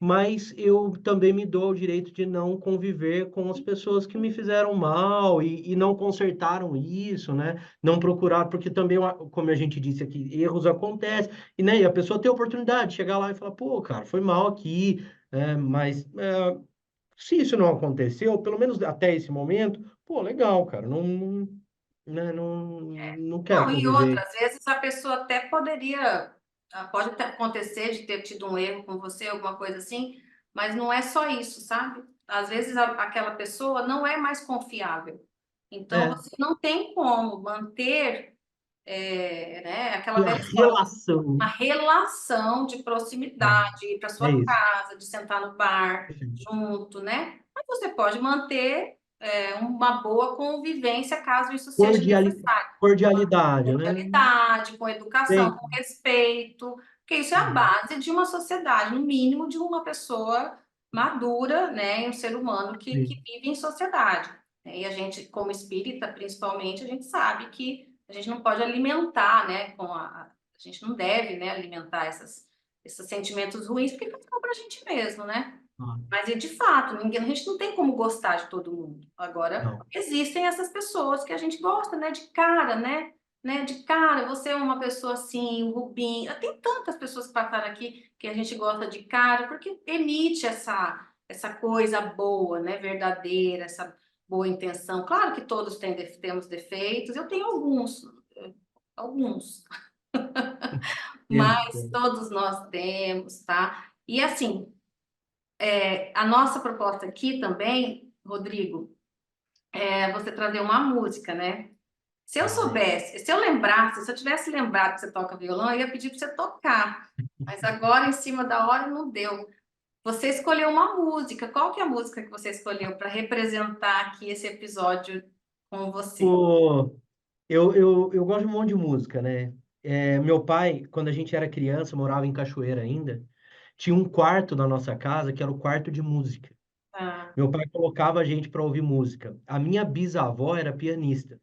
Mas eu também me dou o direito de não conviver com as pessoas que me fizeram mal e não consertaram isso, né? Não procurar, porque também, como a gente disse aqui, erros acontecem, e, né, e a pessoa tem a oportunidade de chegar lá e falar, pô, cara, foi mal aqui, mas se isso não aconteceu, pelo menos até esse momento, pô, legal, cara, né, não quero Não, e conviver. outra, às vezes a pessoa até poderia, pode até acontecer de ter tido um erro com você, alguma coisa assim, mas não é só isso, sabe? Às vezes aquela pessoa não é mais confiável. Então É, você não tem como manter, né, aquela e a velha história, relação, uma relação de proximidade, ir para é sua isso. casa, de sentar no bar junto, né? Mas você pode manter, uma boa convivência caso isso seja necessário. Cordialidade, né? Cordialidade, com educação, Bem, com respeito, porque isso é a uhum, base de uma sociedade, no mínimo de uma pessoa madura, né, e um ser humano que sim. vive em sociedade. E a gente, como espírita, principalmente, a gente sabe que a gente não pode alimentar, né, a gente não deve, né, alimentar esses sentimentos ruins, porque faz mal para a gente mesmo, né? Ah, Mas, de fato, ninguém, a gente não tem como gostar de todo mundo. Agora, não. existem essas pessoas que a gente gosta, né? De cara, né? De cara, você é uma pessoa assim, o Rubinho. Tem tantas pessoas que passaram aqui que a gente gosta de cara, porque emite essa coisa boa, né? Verdadeira, essa boa intenção. Claro que todos temos defeitos, eu tenho alguns, mas Entendo. todos nós temos, tá? E assim, a nossa proposta aqui também, Rodrigo, é você trazer uma música, né? Se eu Ah, é. soubesse, se eu lembrasse, se eu tivesse lembrado que você toca violão, eu ia pedir para você tocar. Mas agora, em cima da hora, não deu. Você escolheu uma música. Qual que é a música que você escolheu para representar aqui esse episódio com você? Pô, eu gosto de um monte de música, né? Meu pai, quando a gente era criança, morava em Cachoeira ainda, tinha um quarto na nossa casa que era o quarto de música. Ah, Meu pai colocava a gente para ouvir música. A minha bisavó era pianista.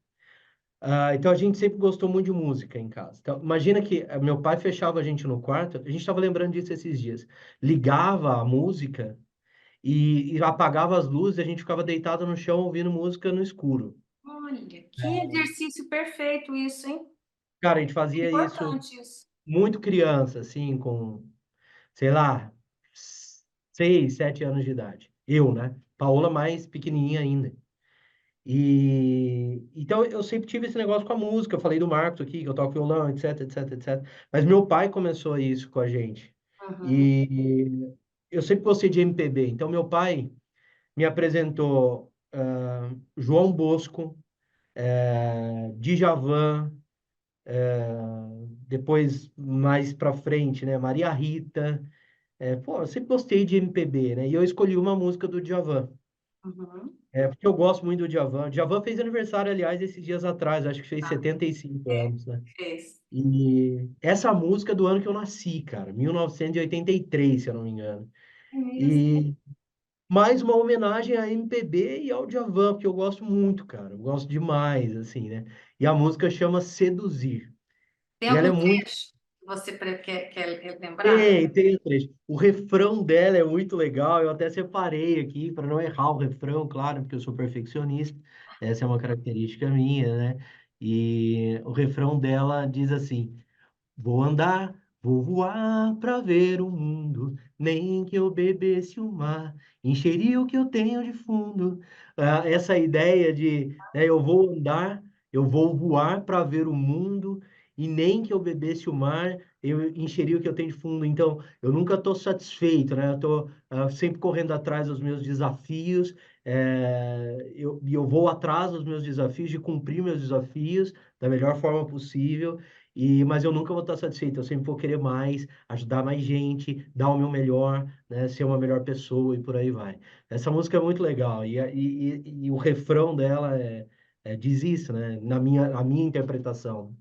Então a gente sempre gostou muito de música em casa. Então, imagina que meu pai fechava a gente no quarto, a gente estava lembrando disso esses dias. Ligava a música e apagava as luzes, e a gente ficava deitado no chão ouvindo música no escuro. olha, que exercício perfeito isso, hein? Cara, a gente fazia isso Importante isso. muito criança, assim, com, sei lá, 6, 7 anos de idade. Eu, né? Paola mais pequenininha ainda. E então eu sempre tive esse negócio com a música. Eu falei do Marcos aqui, que eu toco violão, etc, etc, etc. Mas meu pai começou isso com a gente. Uhum, E eu sempre gostei de MPB. Então meu pai me apresentou João Bosco, Djavan, depois mais pra frente, né, Maria Rita. Pô, eu sempre gostei de MPB, né? E eu escolhi uma música do Djavan. uhum. Porque eu gosto muito do Djavan. Djavan fez aniversário, aliás, esses dias atrás, acho que fez Ah, 75 anos, né? fez. E essa música é do ano que eu nasci, cara, 1983, se eu não me engano. É mesmo. E mais uma homenagem à MPB e ao Djavan, porque eu gosto muito, cara. Eu gosto demais, assim, né? E a música chama Seduzir. Tem E ela é algum muito. trecho que você quer lembrar? Tem o trecho. O refrão dela é muito legal. Eu até separei aqui para não errar o refrão, claro, porque eu sou perfeccionista. Essa é uma característica minha, né? E o refrão dela diz assim: vou andar, vou voar para ver o mundo, nem que eu bebesse o mar, encheria o que eu tenho de fundo. Essa ideia de, né, eu vou andar, eu vou voar para ver o mundo, e nem que eu bebesse o mar, eu encheria o que eu tenho de fundo. Então, eu nunca estou satisfeito, né? Eu estou sempre correndo atrás dos meus desafios, eu vou atrás dos meus desafios, de cumprir meus desafios da melhor forma possível, mas eu nunca vou estar satisfeito, eu sempre vou querer mais, ajudar mais gente, dar o meu melhor, né, ser uma melhor pessoa e por aí vai. Essa música é muito legal e o refrão dela diz isso, né, a minha interpretação.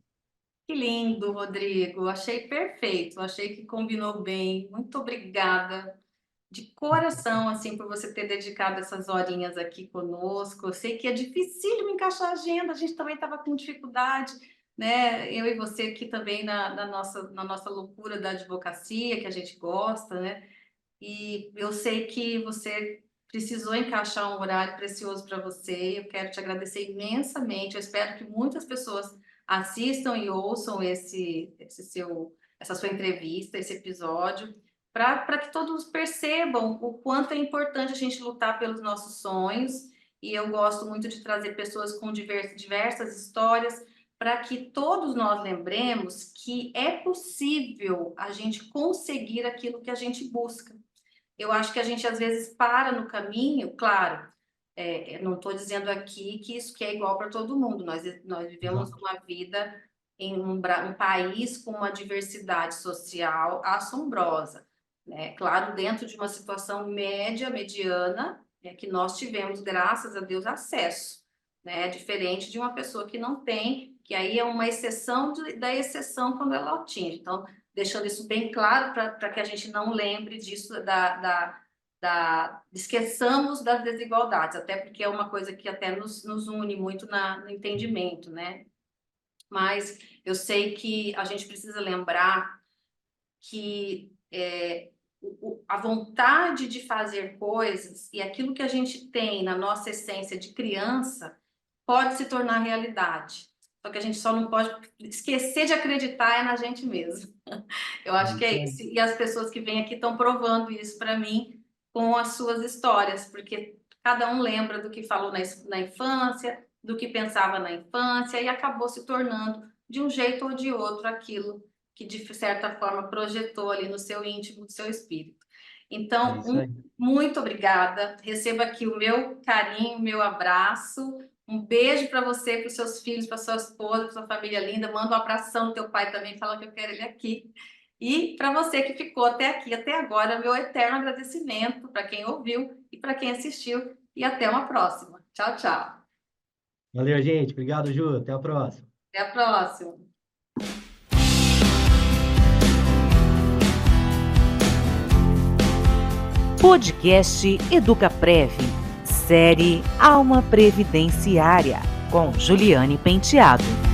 Que lindo, Rodrigo. Achei perfeito. Achei que combinou bem. Muito obrigada de coração, assim, por você ter dedicado essas horinhas aqui conosco. Eu sei que é difícil encaixar a agenda, a gente também estava com dificuldade, né? Eu e você aqui também na nossa loucura da advocacia, que a gente gosta, né? E eu sei que você precisou encaixar um horário precioso para você. Eu quero te agradecer imensamente. Eu espero que muitas pessoas assistam e ouçam essa sua entrevista, esse episódio, para que todos percebam o quanto é importante a gente lutar pelos nossos sonhos. E eu gosto muito de trazer pessoas com diversas histórias para que todos nós lembremos que é possível a gente conseguir aquilo que a gente busca. Eu acho que a gente às vezes para no caminho, claro, não estou dizendo aqui que isso que é igual para todo mundo, nós vivemos Exato. uma vida em um país com uma diversidade social assombrosa, né? Claro, dentro de uma situação média, mediana, que nós tivemos, graças a Deus, acesso, né? Diferente de uma pessoa que não tem, que aí é uma exceção da exceção quando ela atinge. Então, deixando isso bem claro para que a gente não lembre disso, esqueçamos das desigualdades, até porque é uma coisa que até nos une muito no entendimento, né? Mas eu sei que a gente precisa lembrar que a vontade de fazer coisas e aquilo que a gente tem na nossa essência de criança pode se tornar realidade. Só que a gente só não pode esquecer de acreditar na gente mesmo. Eu acho que Isso é aí. isso. E as pessoas que vêm aqui estão provando isso para mim com as suas histórias, porque cada um lembra do que falou na infância, do que pensava na infância e acabou se tornando, de um jeito ou de outro, aquilo que, de certa forma, projetou ali no seu íntimo, no seu espírito. É Então, isso aí. muito obrigada. Receba aqui o meu carinho, o meu abraço. Um beijo para você, para os seus filhos, para sua esposa, para sua família linda. Manda um abração no teu pai também, fala que eu quero ele aqui. E para você que ficou até aqui, até agora, meu eterno agradecimento para quem ouviu e para quem assistiu. E até uma próxima. Tchau, tchau. Valeu, gente. Obrigado, Ju. Até a próxima. Até a próxima. Podcast Educaprev, série Alma Previdenciária, com Juliane Penteado.